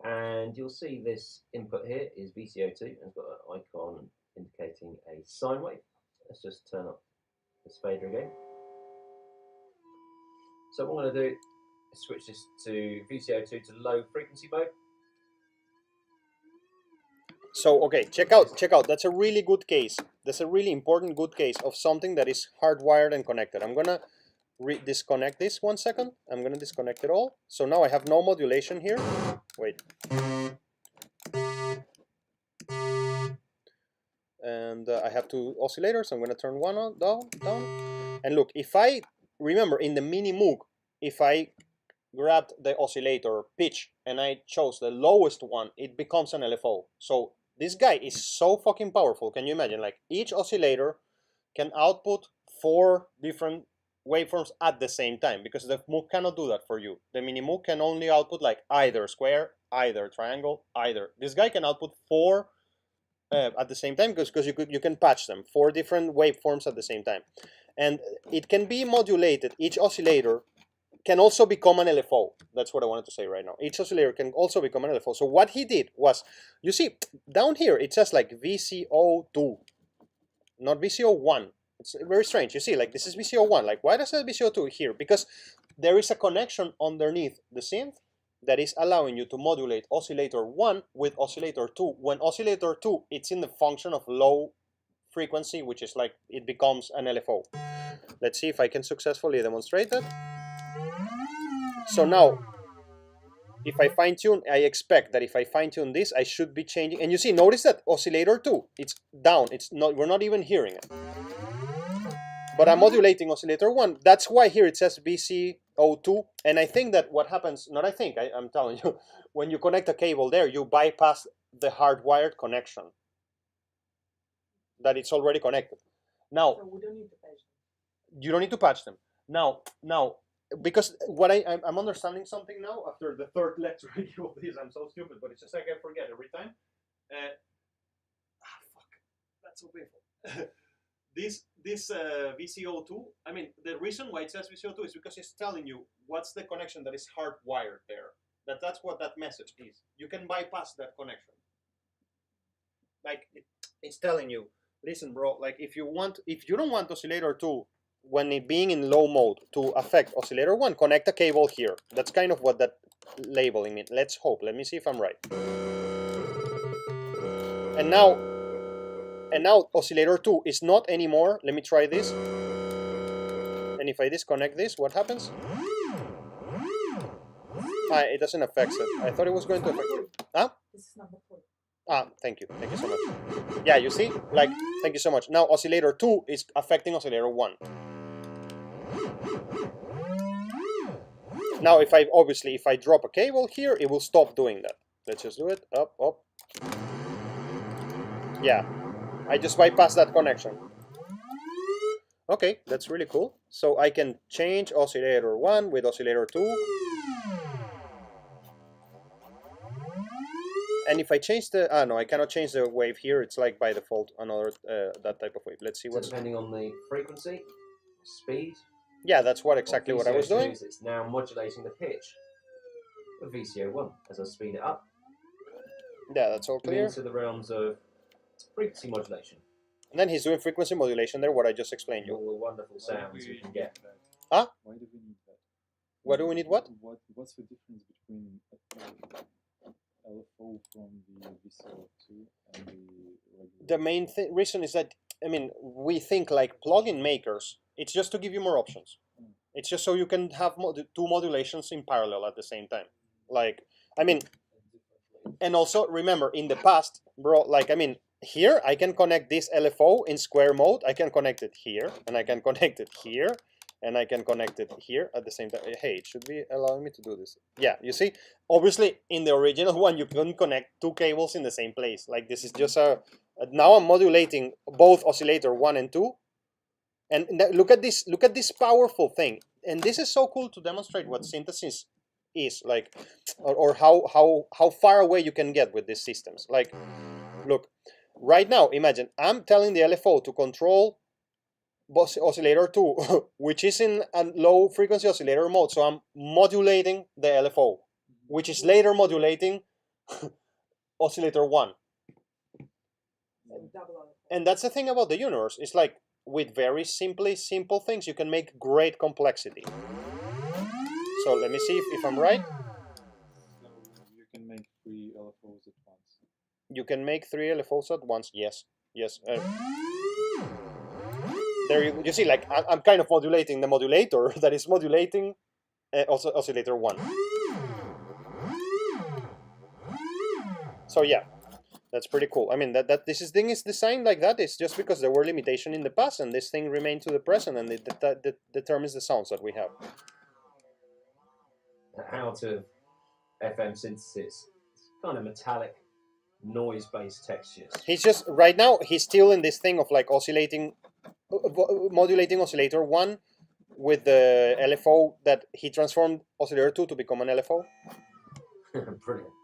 and you'll see this input here is VCO2, and it's got an icon indicating a sine wave. Let's just turn up this fader again. So what I'm going to do is switch this to VCO2 to low frequency mode. So, okay, check out. That's a really good case. That's a really important good case of something that is hardwired and connected. I'm going to disconnect this 1 second. I'm going to disconnect it all. So now I have no modulation here. Wait. And I have 2 oscillators. I'm going to turn one on, down. And look, if I remember in the mini Moog, if I grabbed the oscillator pitch and I chose the lowest one, it becomes an LFO. So this guy is so fucking powerful. Can you imagine? Like each oscillator can output 4 different waveforms at the same time, because the Moog cannot do that for you. The mini Moog can only output like either square, either triangle, either. This guy can output 4 at the same time, because you can patch them 4 different waveforms at the same time, and it can be modulated. Each oscillator can also become an LFO. That's what I wanted to say right now. Each oscillator can also become an LFO. So what he did was, you see down here it says like VCO2, not VCO1. It's very strange. You see, like this is VCO1. Like why does it VCO2 here? Because there is a connection underneath the synth that is allowing you to modulate oscillator 1 with oscillator 2. When oscillator 2, it's in the function of low frequency, which is like it becomes an LFO. Let's see if I can successfully demonstrate that. So now, if I fine tune, I expect that if I fine tune this, I should be changing. And you see, notice that oscillator 2, it's down. It's not. We're not even hearing it. But I'm modulating oscillator 1. That's why here it says VCO2. And I think that what happens, not I think, I'm telling you, when you connect a cable there, you bypass the hardwired connection. That it's already connected. Now, So we don't need to patch them. you don't need to patch them. Now, because what I'm understanding something now after the 3rd lecture I give of this. I'm so stupid, but it's just like I forget every time. Fuck, that's so painful. This VCO2, I mean, the reason why it says VCO2 is because it's telling you what's the connection that is hardwired there. That's what that message is. You can bypass that connection. Like it's telling you, listen, bro. Like if you don't want oscillator 2 when it being in low mode to affect oscillator 1, connect a cable here. That's kind of what that labeling means. Let's hope. Let me see if I'm right. And now oscillator 2 is not anymore. Let me try this. And if I disconnect this, what happens? It doesn't affect it. I thought it was going to affect it. Huh? This is number 4. Thank you. Thank you so much. Yeah, you see? Like, thank you so much. Now oscillator 2 is affecting oscillator 1. Now if I drop a cable here, it will stop doing that. Let's just do it. Up, up. Yeah. I just bypassed that connection. Okay, that's really cool. So I can change oscillator 1 with oscillator 2. And if I change the, no, I cannot change the wave here. It's like by default another that type of wave. Let's see what's depending on the frequency, speed. Yeah, that's exactly what I was doing. It's now modulating the pitch of VCO1 as I speed it up. Yeah, that's all clear. Into the realms of frequency modulation. And then he's doing frequency modulation there, what I just explained you. All the wonderful sounds we can get. Huh? Why do we need that? What do we need? What? What's the difference between LFO from the VCO2 and the regular? The main reason is that, I mean, we think like plugin makers, it's just to give you more options. It's just so you can have two modulations in parallel at the same time. Like, I mean, and also remember in the past, bro, like, I mean, here I can connect this LFO in square mode. I can connect it here, and I can connect it here, and I can connect it here at the same time. Hey, it should be allowing me to do this. Yeah, you see, obviously in the original one you couldn't connect two cables in the same place. Like this is just now I'm modulating both oscillator 1 and 2, and look at this powerful thing. And this is so cool to demonstrate what synthesis is like, or how far away you can get with these systems. Like, look, right now, imagine I'm telling the LFO to control oscillator 2, which is in a low frequency oscillator mode. So I'm modulating the LFO, which is later modulating oscillator 1. And that's the thing about the universe. It's like with very simple things, you can make great complexity. So let me see if I'm right. So you can make 3 LFOs at once. You can make 3 LFOs at once. Yes, yes. There you see, like I'm kind of modulating the modulator that is modulating also oscillator 1. So yeah, that's pretty cool. I mean that this thing is designed like that. It's just because there were limitations in the past, and this thing remained to the present, and it determines the sounds that we have. Out of FM synthesis, it's kind of metallic, noise-based textures. He's just right now. He's still in this thing of like oscillating, modulating oscillator 1 with the LFO that he transformed oscillator 2 to become an LFO. Brilliant.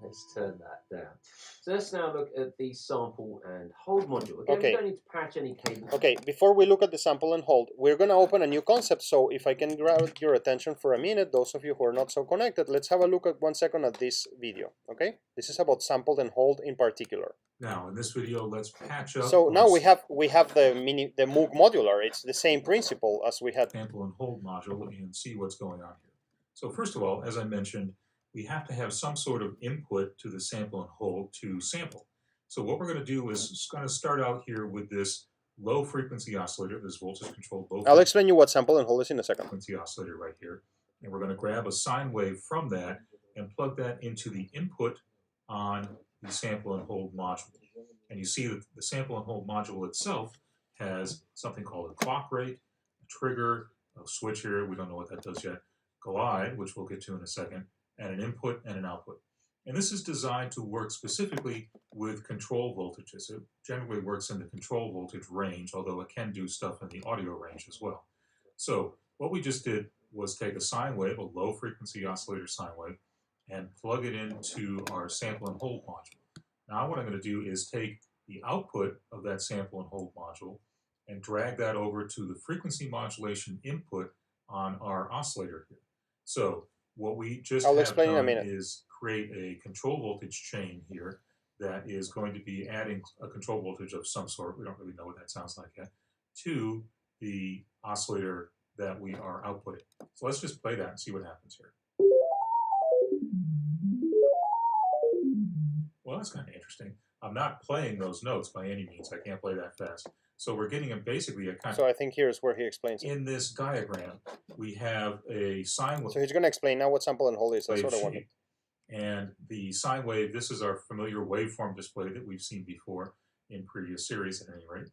Let's turn that down. So let's now look at the sample and hold module. Again, Okay. we don't need to patch any cables. Okay, before we look at the sample and hold, we're going to open a new concept. So if I can grab your attention for a minute, those of you who are not so connected, let's have a look at 1 second at this video. Okay, this is about sample and hold in particular. Now in this video, let's patch up. So now we have the Moog modular. It's the same principle as we had. Sample and hold module and see what's going on here. So first of all, as I mentioned, we have to have some sort of input to the sample and hold to sample. So what we're going to do is going to start out here with this low frequency oscillator, this voltage controlled low I'll explain you what sample and hold is in a second. frequency oscillator right here. And we're going to grab a sine wave from that and plug that into the input on the sample and hold module. And you see that the sample and hold module itself has something called a clock rate, a trigger, a switcher, we don't know what that does yet, glide, which we'll get to in a second, and an input and an output. And this is designed to work specifically with control voltages. It generally works in the control voltage range, although it can do stuff in the audio range as well. So what we just did was take a sine wave, a low frequency oscillator sine wave, and plug it into our sample and hold module. Now what I'm going to do is take the output of that sample and hold module and drag that over to the frequency modulation input on our oscillator here. So what we just I'll have explain in a done minute. is create a control voltage chain here that is going to be adding a control voltage of some sort, we don't really know what that sounds like yet, to the oscillator that we are outputting. So let's just play that and see what happens here. Well, that's kind of interesting. I'm not playing those notes by any means. I can't play that fast. So we're getting basically a kind So of... I think here's where he explains it. In this diagram, we have a sine wave. So he's going to explain now what sample and hold is. That's what I wanted. And the sine wave, this is our familiar waveform display that we've seen before in previous series at any rate.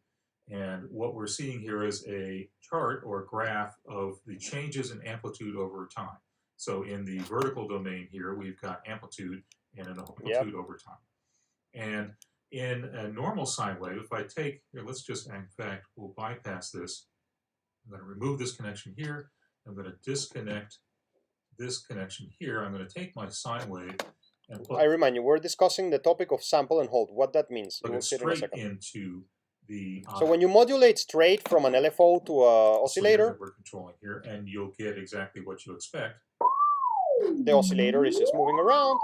And what we're seeing here is a chart or graph of the changes in amplitude over time. So in the vertical domain here, we've got amplitude and an amplitude over time. And in a normal sine wave, if I take, here, let's just, in fact, we'll bypass this. I'm going to remove this connection here. I'm going to disconnect this connection here. I'm going to take my sine wave and I remind you, we're discussing the topic of sample and hold, what that means. plug We'll it see it in a straight second. into the... So when you modulate straight from an LFO to an oscillator, that we're controlling here, and you'll get exactly what you expect. the oscillator is just moving around,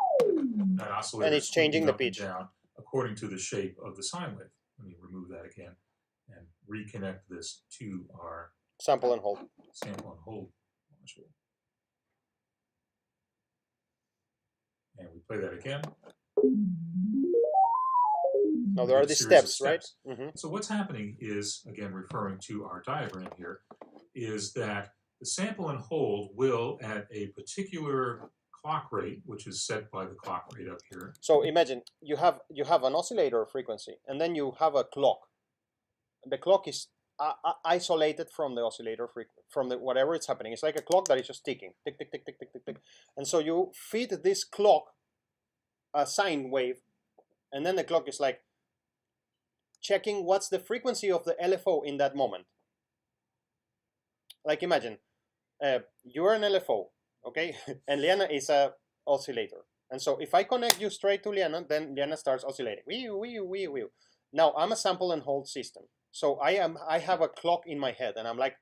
That oscillator and it's changing the up and pitch. down according to the shape of the sine wave. Let me remove that again and reconnect this to our sample and hold. sample and hold module. And we play that again. Now there are A these series of steps, right? Mm-hmm. So what's happening is, again, referring to our diagram here, is that the sample and hold will, at a particular clock rate, which is set by the clock rate up here. So imagine you have an oscillator frequency, and then you have a clock. The clock is isolated from the oscillator frequency, from the whatever it's happening. It's like a clock that is just ticking, tick, tick, tick, tick, tick, tick, tick. And so you feed this clock a sine wave, and then the clock is like checking what's the frequency of the LFO in that moment. Like imagine you're an LFO, okay, and Liana is a oscillator. And so if I connect you straight to Liana, then Liana starts oscillating. Wee, wee, wee, wee. Now I'm a sample and hold system. So I have a clock in my head, and I'm like,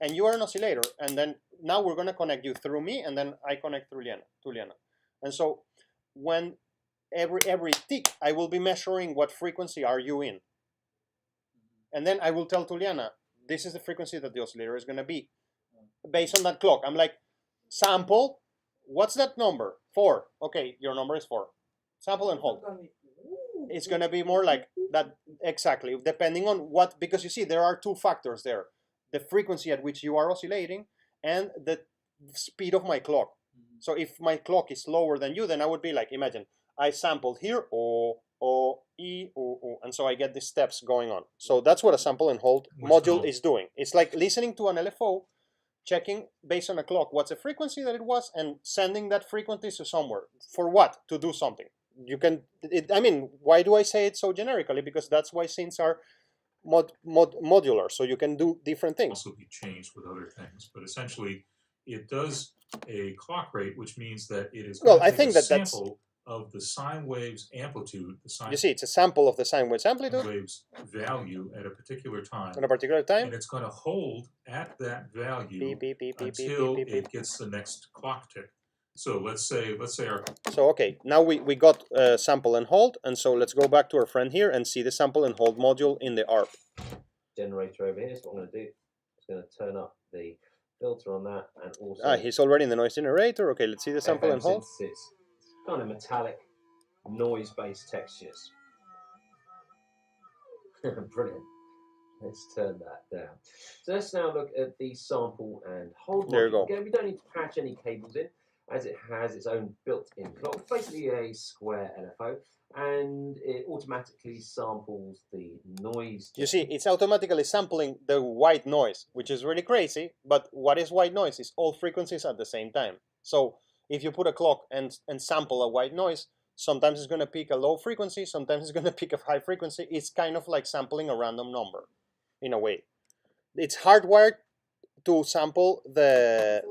and you are an oscillator, and then now we're gonna connect you through me, and then I connect through Liana. And so when every tick, I will be measuring what frequency are you in. And then I will tell to Liana, this is the frequency that the oscillator is gonna be based on that clock. I'm like, sample, what's that number? 4. Okay, your number is 4. Sample and hold. It's gonna be more like that, exactly, depending on what, because you see, there are 2 factors there. The frequency at which you are oscillating and the speed of my clock. So if my clock is slower than you, then I would be like, imagine, I sampled here, O, E, O, and so I get these steps going on. So that's what a sample and hold module is doing. It's like listening to an LFO, checking based on a clock what's the frequency that it was, and sending that frequency to somewhere. For what? To do something. You can, I mean, why do I say it so generically? Because that's why synths are modular, so you can do different things. Also be changed with other things, but essentially it does a clock rate, which means that it is Well, I think that that's sample of the sine wave's amplitude, the sine you see, it's a sample of the sine wave's amplitude wave's value at a particular time, at a particular time, and it's going to hold at that value beep, beep, beep, beep, until beep, beep, beep, it gets the next clock tick. So let's say our So okay, now we got sample and hold, and so let's go back to our friend here and see the sample and hold module in the ARP. Generator over here. So what I'm going to do is going to turn up the filter on that, and also He's already in the noise generator. Okay, let's see the sample FM and hold. synthesis. It's kind of metallic, noise-based textures. Brilliant. Let's turn that down. So let's now look at the sample and hold module. There you go. Again, we don't need to patch any cables in, as it has its own built-in clock. It's basically a square LFO, and it automatically samples the noise. You see, it's automatically sampling the white noise, which is really crazy. But what is white noise? It's all frequencies at the same time. So if you put a clock and sample a white noise, sometimes it's going to pick a low frequency, sometimes it's going to pick a high frequency. It's kind of like sampling a random number, in a way. It's hardwired to sample the...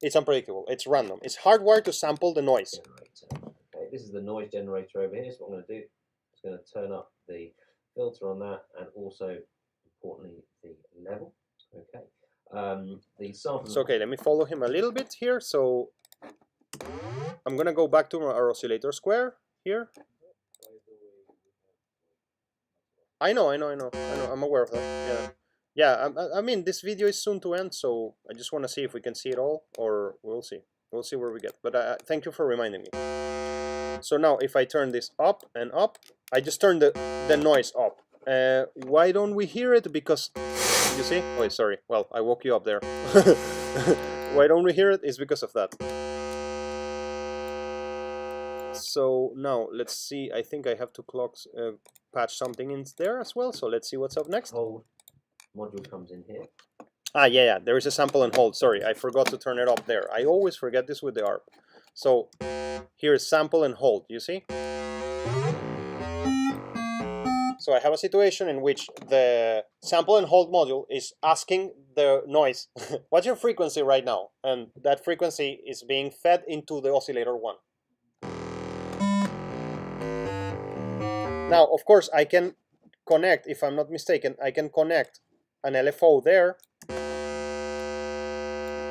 It's unpredictable. It's random. It's hardwired to sample the noise. Generator. Okay, this is the noise generator over here. So what I'm going to do is going to turn up the filter on that, and also, importantly, the level. Okay. The sample. So okay, let me follow him a little bit here. So I'm gonna go back to our oscillator square here. I know. I'm aware of that. Yeah. yeah, I mean, this video is soon to end, so I just want to see if we can see it all, or we'll see. We'll see where we get. But thank you for reminding me. So now, if I turn this up and up, I just turned the noise up. Why don't we hear it? Because, you see? Oh, sorry. Well, I woke you up there. Why don't we hear it? It's because of that. So now, let's see. I think I have to patch something in there as well. So let's see what's up next. Hold module comes in here. Ah, yeah, there is a sample and hold. Sorry, I forgot to turn it up there. I always forget this with the ARP. So here's sample and hold, you see? So I have a situation in which the sample and hold module is asking the noise, what's your frequency right now? And that frequency is being fed into the oscillator 1. Now, of course, I can connect, if I'm not mistaken, I can connect an LFO there.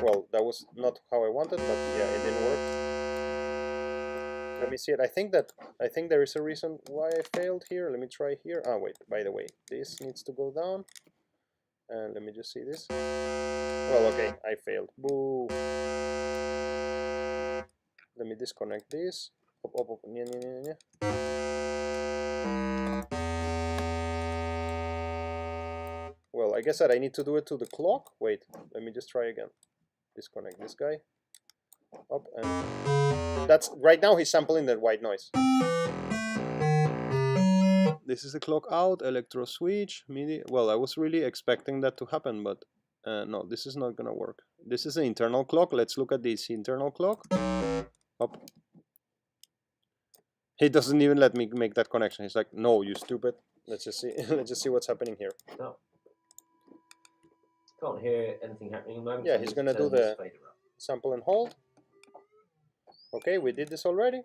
Well, that was not how I wanted, but yeah, it didn't work. Let me see it. I think there is a reason why I failed here. Let me try here. Ah, wait, by the way, this needs to go down. And let me just see this. Well, okay, I failed. Boo. Let me disconnect this. Well, I guess that I need to do it to the clock. Wait, let me just try again. Disconnect this guy. Up, and that's right now he's sampling that white noise. This is the clock out, electro switch, MIDI. Well, I was really expecting that to happen, but no, this is not gonna work. This is the internal clock. Let's look at this internal clock. Up. He doesn't even let me make that connection. He's like, no, you stupid. Let's just see. Let's just see what's happening here. No. Can't hear anything happening at the moment. Yeah, so he's I gonna need to do turn this the fader up. sample and hold. Okay, we did this already.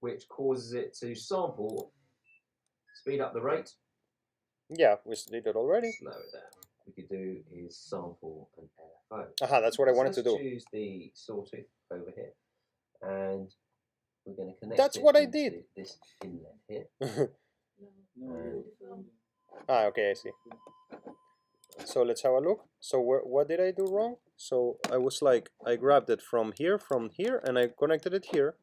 Which causes it to sample, speed up the rate. Yeah, we did it already. Slow it down. What we could do is sample an LFO. Aha, that's what I wanted to do. Let's choose the sawtooth over here, and we're going to connect. That's it what I into did. This inlet here. No, Ah, okay, I see. So let's have a look. So what did I do wrong? So I was like, I grabbed it from here, and I connected it here.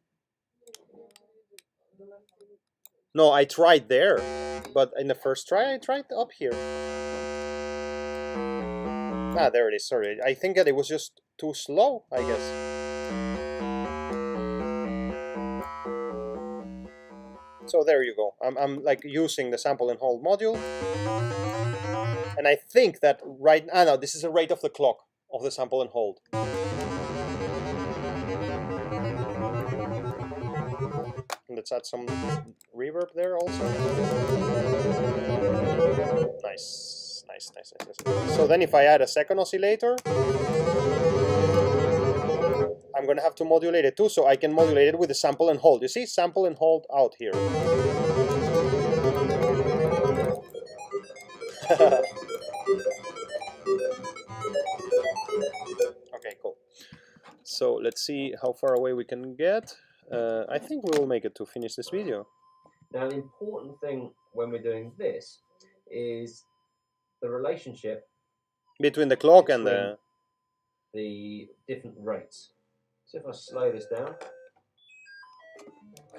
No, I tried there, but in the first try, I tried up here. Ah, there it is, sorry. I think that it was just too slow, I guess. So there you go. I'm like using the sample and hold module. And I think that no, this is the rate of the clock of the sample and hold. Let's add some reverb there also. Nice. So then if I add a second oscillator, I'm gonna have to modulate it too, so I can modulate it with the sample and hold. You see, sample and hold out here. Okay, cool. So let's see how far away we can get. I think we will make it to finish this video. Now, the important thing when we're doing this is the relationship between the clock and the different rates. So if I slow this down.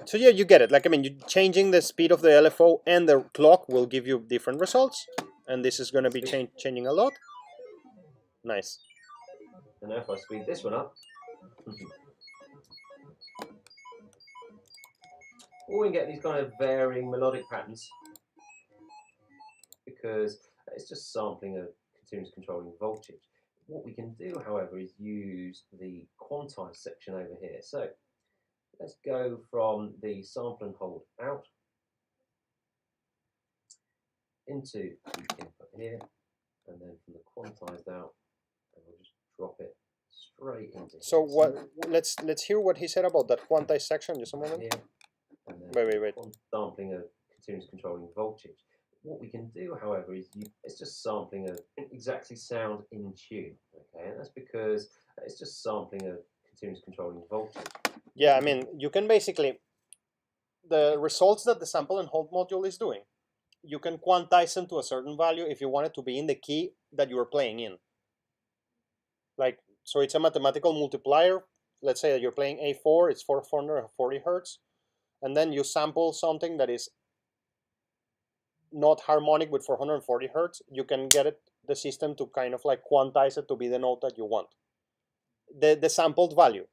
So yeah, you get it. Like, I mean, you changing the speed of the LFO and the clock will give you different results. And this is going to be changing a lot. Nice. And now if I speed this one up. Or we can get these kind of varying melodic patterns because it's just sampling a continuous controlling voltage. What we can do, however, is use the quantized section over here. So let's go from the sample and hold out into the input here, and then from the quantized out, and we'll just drop it straight into here. So what? Let's hear what he said about that quantized section. Just a moment. Here. And then Wait. Sampling a continuous controlling voltage. What we can do, however, is it's just sampling exactly sound in tune. Okay, and that's because it's just sampling a continuous controlling voltage. Yeah, I mean, you can basically the results that the sample and hold module is doing. you can quantize them to a certain value if you want it to be in the key that you are playing in. Like, so it's a mathematical multiplier. Let's say that you're playing A4, it's 440 hertz, and then you sample something that is not harmonic with 440 hertz. You can get it, the system, to kind of like quantize it to be the note that you want, the sampled value.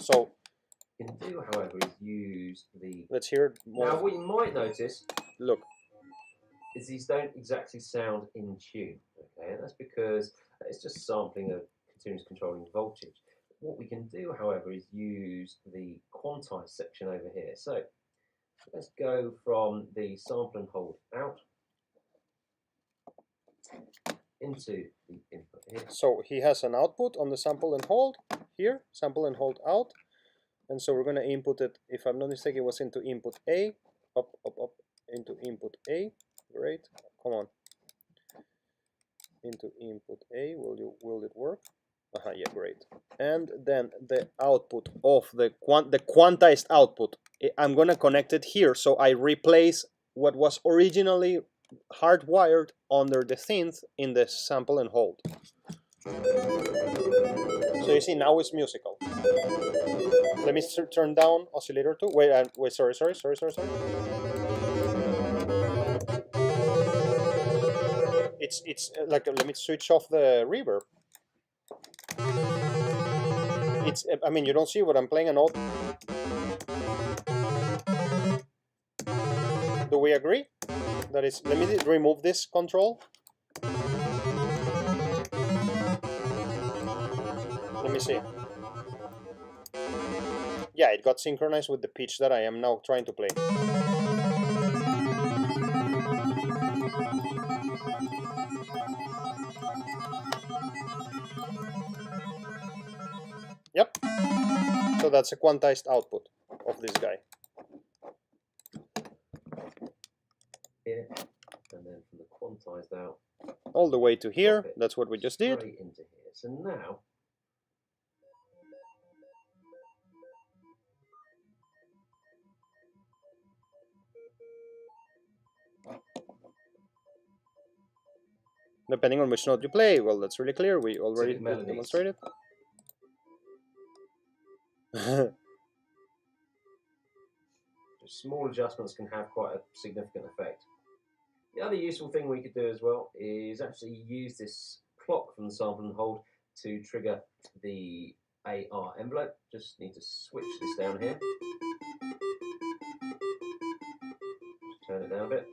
So You can do, however, is use the. let's hear it more. Now, what you might notice Look, is these don't exactly sound in tune. Okay, and that's because it's just sampling a continuous controlling voltage. What we can do, however, is use the quantize section over here. So let's go from the sample and hold out into the input here. so he has an output on the sample and hold here, sample and hold out, and so we're going to input it, if I'm not mistaken, it was into input A, up, into input A. Great, come on, into input A. Will it work? Yeah, great. And then the output of the quantized output, I'm going to connect it here, so I replace what was originally hardwired under the synth in the sample and hold. So you see, now it's musical. Let me turn down oscillator 2. Wait, sorry. It's like, let me switch off the reverb. I mean, you don't see what I'm playing a note. Do we agree? That is, let me remove this control. Let me see. Yeah, it got synchronized with the pitch that I am now trying to play. Yep. So that's a quantized output of this guy. Here, and then from the quantized out all the way to here. That's what we just did. straight into here. So now depending on which note you play, well, that's really clear. We already demonstrated. small adjustments can have quite a significant effect. The other useful thing we could do as well is actually use this clock from the sample and hold to trigger the AR envelope. Just need to switch this down here. Just turn it down a bit.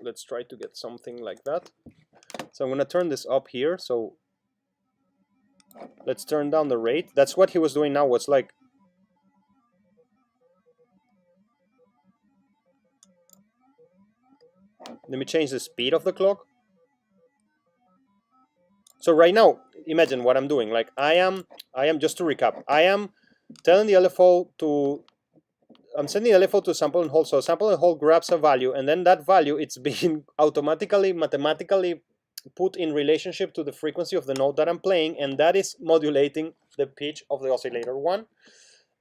Let's try to get something like that. So I'm going to turn this up here. So let's turn down the rate. That's what he was doing now. Was like, let me change the speed of the clock. So right now, imagine what I'm doing. Like I am just to recap, I am telling the LFO to, I'm sending the LFO to sample and hold. So sample and hold grabs a value, and then that value, it's being automatically, mathematically put in relationship to the frequency of the note that I'm playing, and that is modulating the pitch of the oscillator 1.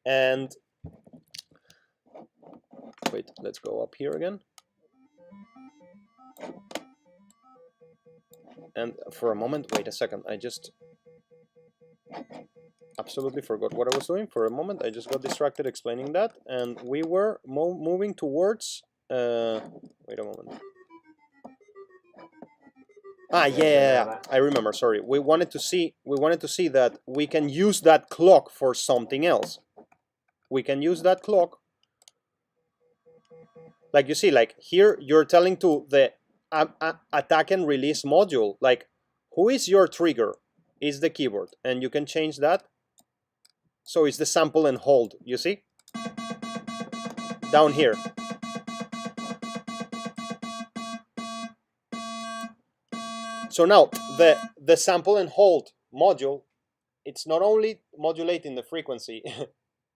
And wait, let's go up here again. And for a moment, wait a second, I just absolutely forgot what I was doing. For a moment, I just got distracted explaining that, and we were moving towards, wait a moment. Yeah, I remember, sorry. We wanted to see that we can use that clock for something else. We can use that clock, like you see, like here you're telling to the attack and release module, like, who is your trigger? Is the keyboard, and you can change that. So it's the sample and hold, you see? Down here. So now the sample and hold module, it's not only modulating the frequency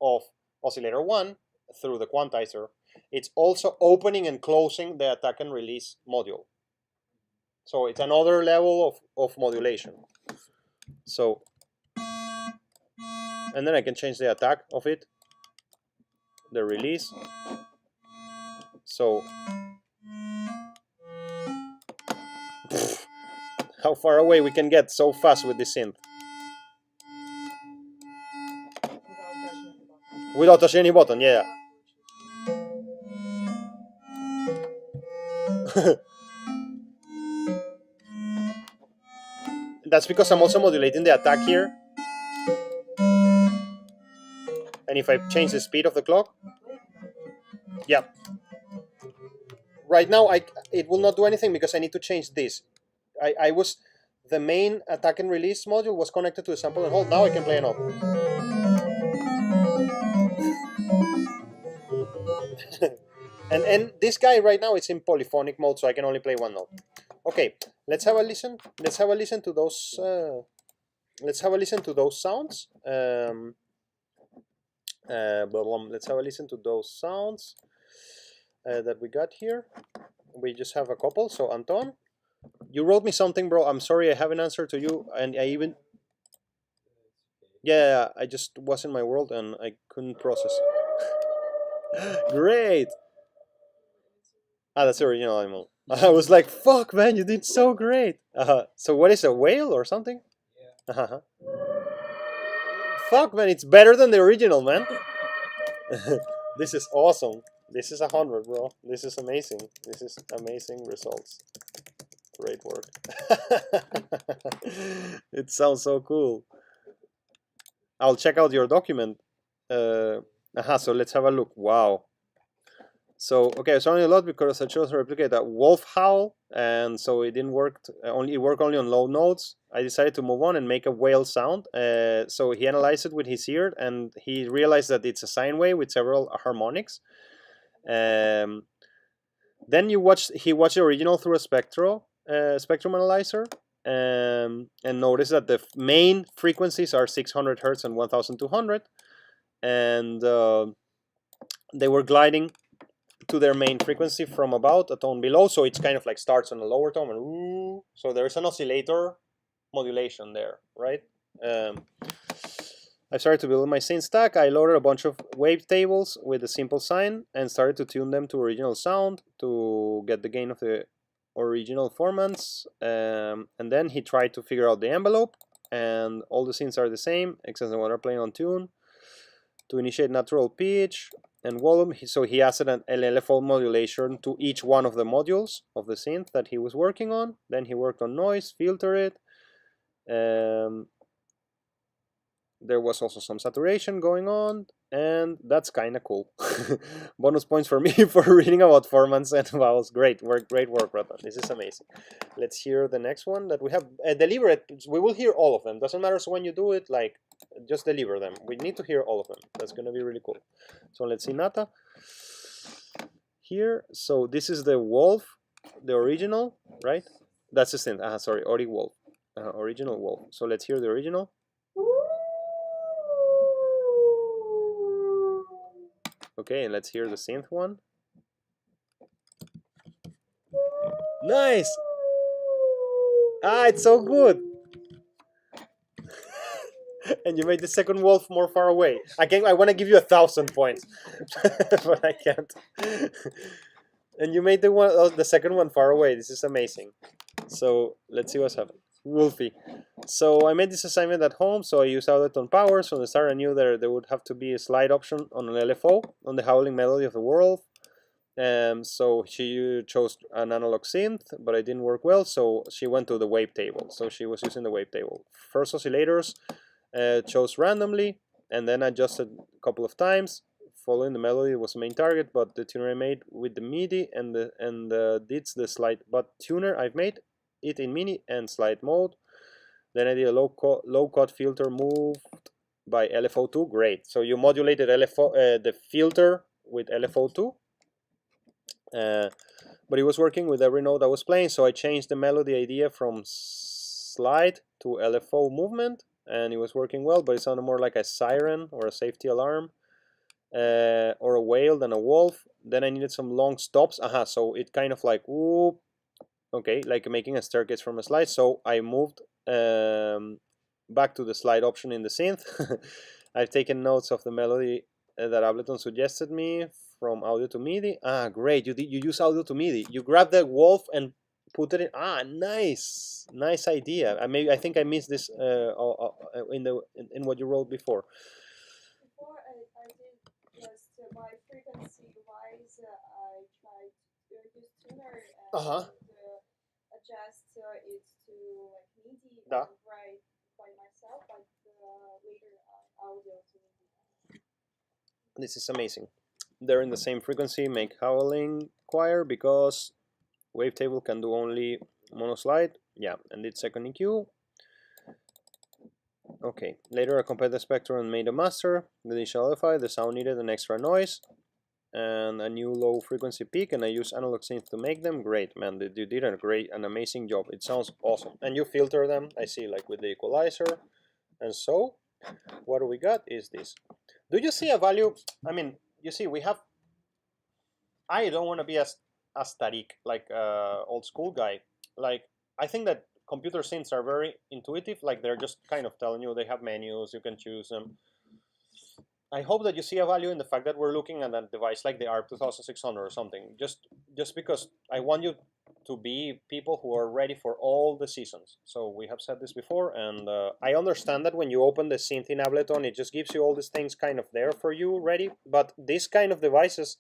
of oscillator 1 through the quantizer, it's also opening and closing the attack and release module. So it's another level of modulation. So, and then I can change the attack of it. the release. So how far away we can get so fast with this synth without touching any button. Yeah. That's because I'm also modulating the attack here. And if I change the speed of the clock, yeah. Right now, it will not do anything because I need to change this. The main attack and release module was connected to the sample and hold. Now I can play a note. and this guy right now it's in polyphonic mode, so I can only play one note. Okay, let's have a listen. Let's have a listen to those. Let's have a listen to those sounds. Let's have a listen to those sounds that we got here. We just have a couple. So Anton, you wrote me something, bro. I'm sorry I haven't answered to you, and I even I just was in my world and I couldn't process. Great. Ah, that's the original animal. I was like, fuck, man, you did so great. So what is a whale or something? Yeah. Fuck, man, it's better than the original, man. This is awesome. This is 100, bro. This is amazing. This is amazing results. Great work. It sounds so cool. I'll check out your document. So let's have a look. Wow. So, okay, it's only a lot because I chose to replicate that wolf howl, and so it didn't work. It worked only on low notes. I decided to move on and make a whale sound. So he analyzed it with his ear, and he realized that it's a sine wave with several harmonics. Then he watched the original through a spectrum analyzer, and noticed that the main frequencies are 600 hertz and 1200, and they were gliding to their main frequency from about a tone below, so it's kind of like starts on a lower tone and ooh, so there's an oscillator modulation there, right? I started to build my synth stack. I loaded a bunch of wave tables with a simple sine and started to tune them to original sound to get the gain of the original formants, and then he tried to figure out the envelope, and all the synths are the same except the one are playing on tune. To initiate natural pitch and volume, so he added an LFO modulation to each one of the modules of the synth that he was working on. Then he worked on noise, filter it. There was also some saturation going on, and that's kind of cool. Bonus points for me for reading about formants and vowels. Great work, Ratan. This is amazing. Let's hear the next one that we have. Deliberate. We will hear all of them. Doesn't matter when you do it. Like, just deliver them. We need to hear all of them. That's gonna be really cool. So let's see Nata here. So this is the wolf, the original, right? That's the synth. Sorry, Ori wolf, original wolf. So let's hear the original. Okay, and let's hear the synth one. Nice! It's so good! And you made the second wolf more far away. I want to give you 1,000 points, but I can't. And you made the second one far away. This is amazing. So let's see what's happening. Wolfie. So I made this assignment at home, so I used out-of-tone powers. From the start I knew there would have to be a slide option on an LFO on the howling melody of the world. So she chose an analog synth, but it didn't work well, so she went to the wave table. So she was using the wave table. First oscillators chose randomly, and then adjusted a couple of times. Following the melody was the main target, but the tuner I made with the MIDI and did the slide. But tuner I've made it in MIDI and slide mode. Then I did a low cut filter moved by LFO2. Great. So you modulated the filter with LFO2, but it was working with every note I was playing. So I changed the melody idea from slide to LFO movement, and it was working well. But it sounded more like a siren or a safety alarm, or a whale than a wolf. Then I needed some long stops. So it kind of like whoop. Okay, like making a staircase from a slide. So I moved back to the slide option in the synth. I've taken notes of the melody that Ableton suggested me from audio to MIDI. Ah, great! You use audio to MIDI. You grab the wolf and put it in. Ah, nice idea. I think I missed this in what you wrote before. Before I did just by frequency wise, I tried to use tuner and adjust it to like MIDI Да. and write by myself, but later audio to MIDI. This is amazing. They're in the same frequency. Make howling choir because wavetable can do only mono slide. Yeah, and did second EQ. Okay, later I compared the spectrum and made a master. The initialify, the sound needed an extra noise and a new low frequency peak, and I use analog synth to make them. Great, man, you did an amazing job. It sounds awesome. And you filter them, I see, like with the equalizer. And so what do we got is this. Do you see a value? I mean, you see, we have, I don't want to be as static, like old school guy. Like, I think that computer synths are very intuitive, like they're just kind of telling you they have menus, you can choose them. I hope that you see a value in the fact that we're looking at a device like the ARP 2600 or something, just because I want you to be people who are ready for all the seasons. So we have said this before, and I understand that when you open the synth in Ableton, it just gives you all these things kind of there for you ready, but these kind of devices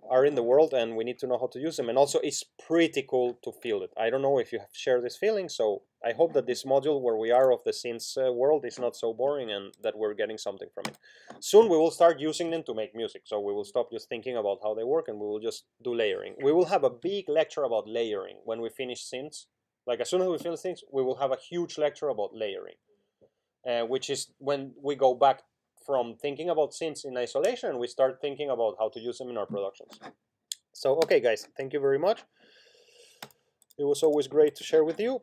are in the world and we need to know how to use them, and also it's pretty cool to feel it. I don't know if you have shared this feeling, so I hope that this module where we are of the synths world is not so boring and that we're getting something from it. Soon we will start using them to make music, so we will stop just thinking about how they work and we will just do layering. We will have a big lecture about layering when we finish synths. Like as soon as we finish synths, we will have a huge lecture about layering, which is when we go back from thinking about synths in isolation, we start thinking about how to use them in our productions. So, okay, guys, thank you very much. It was always great to share with you.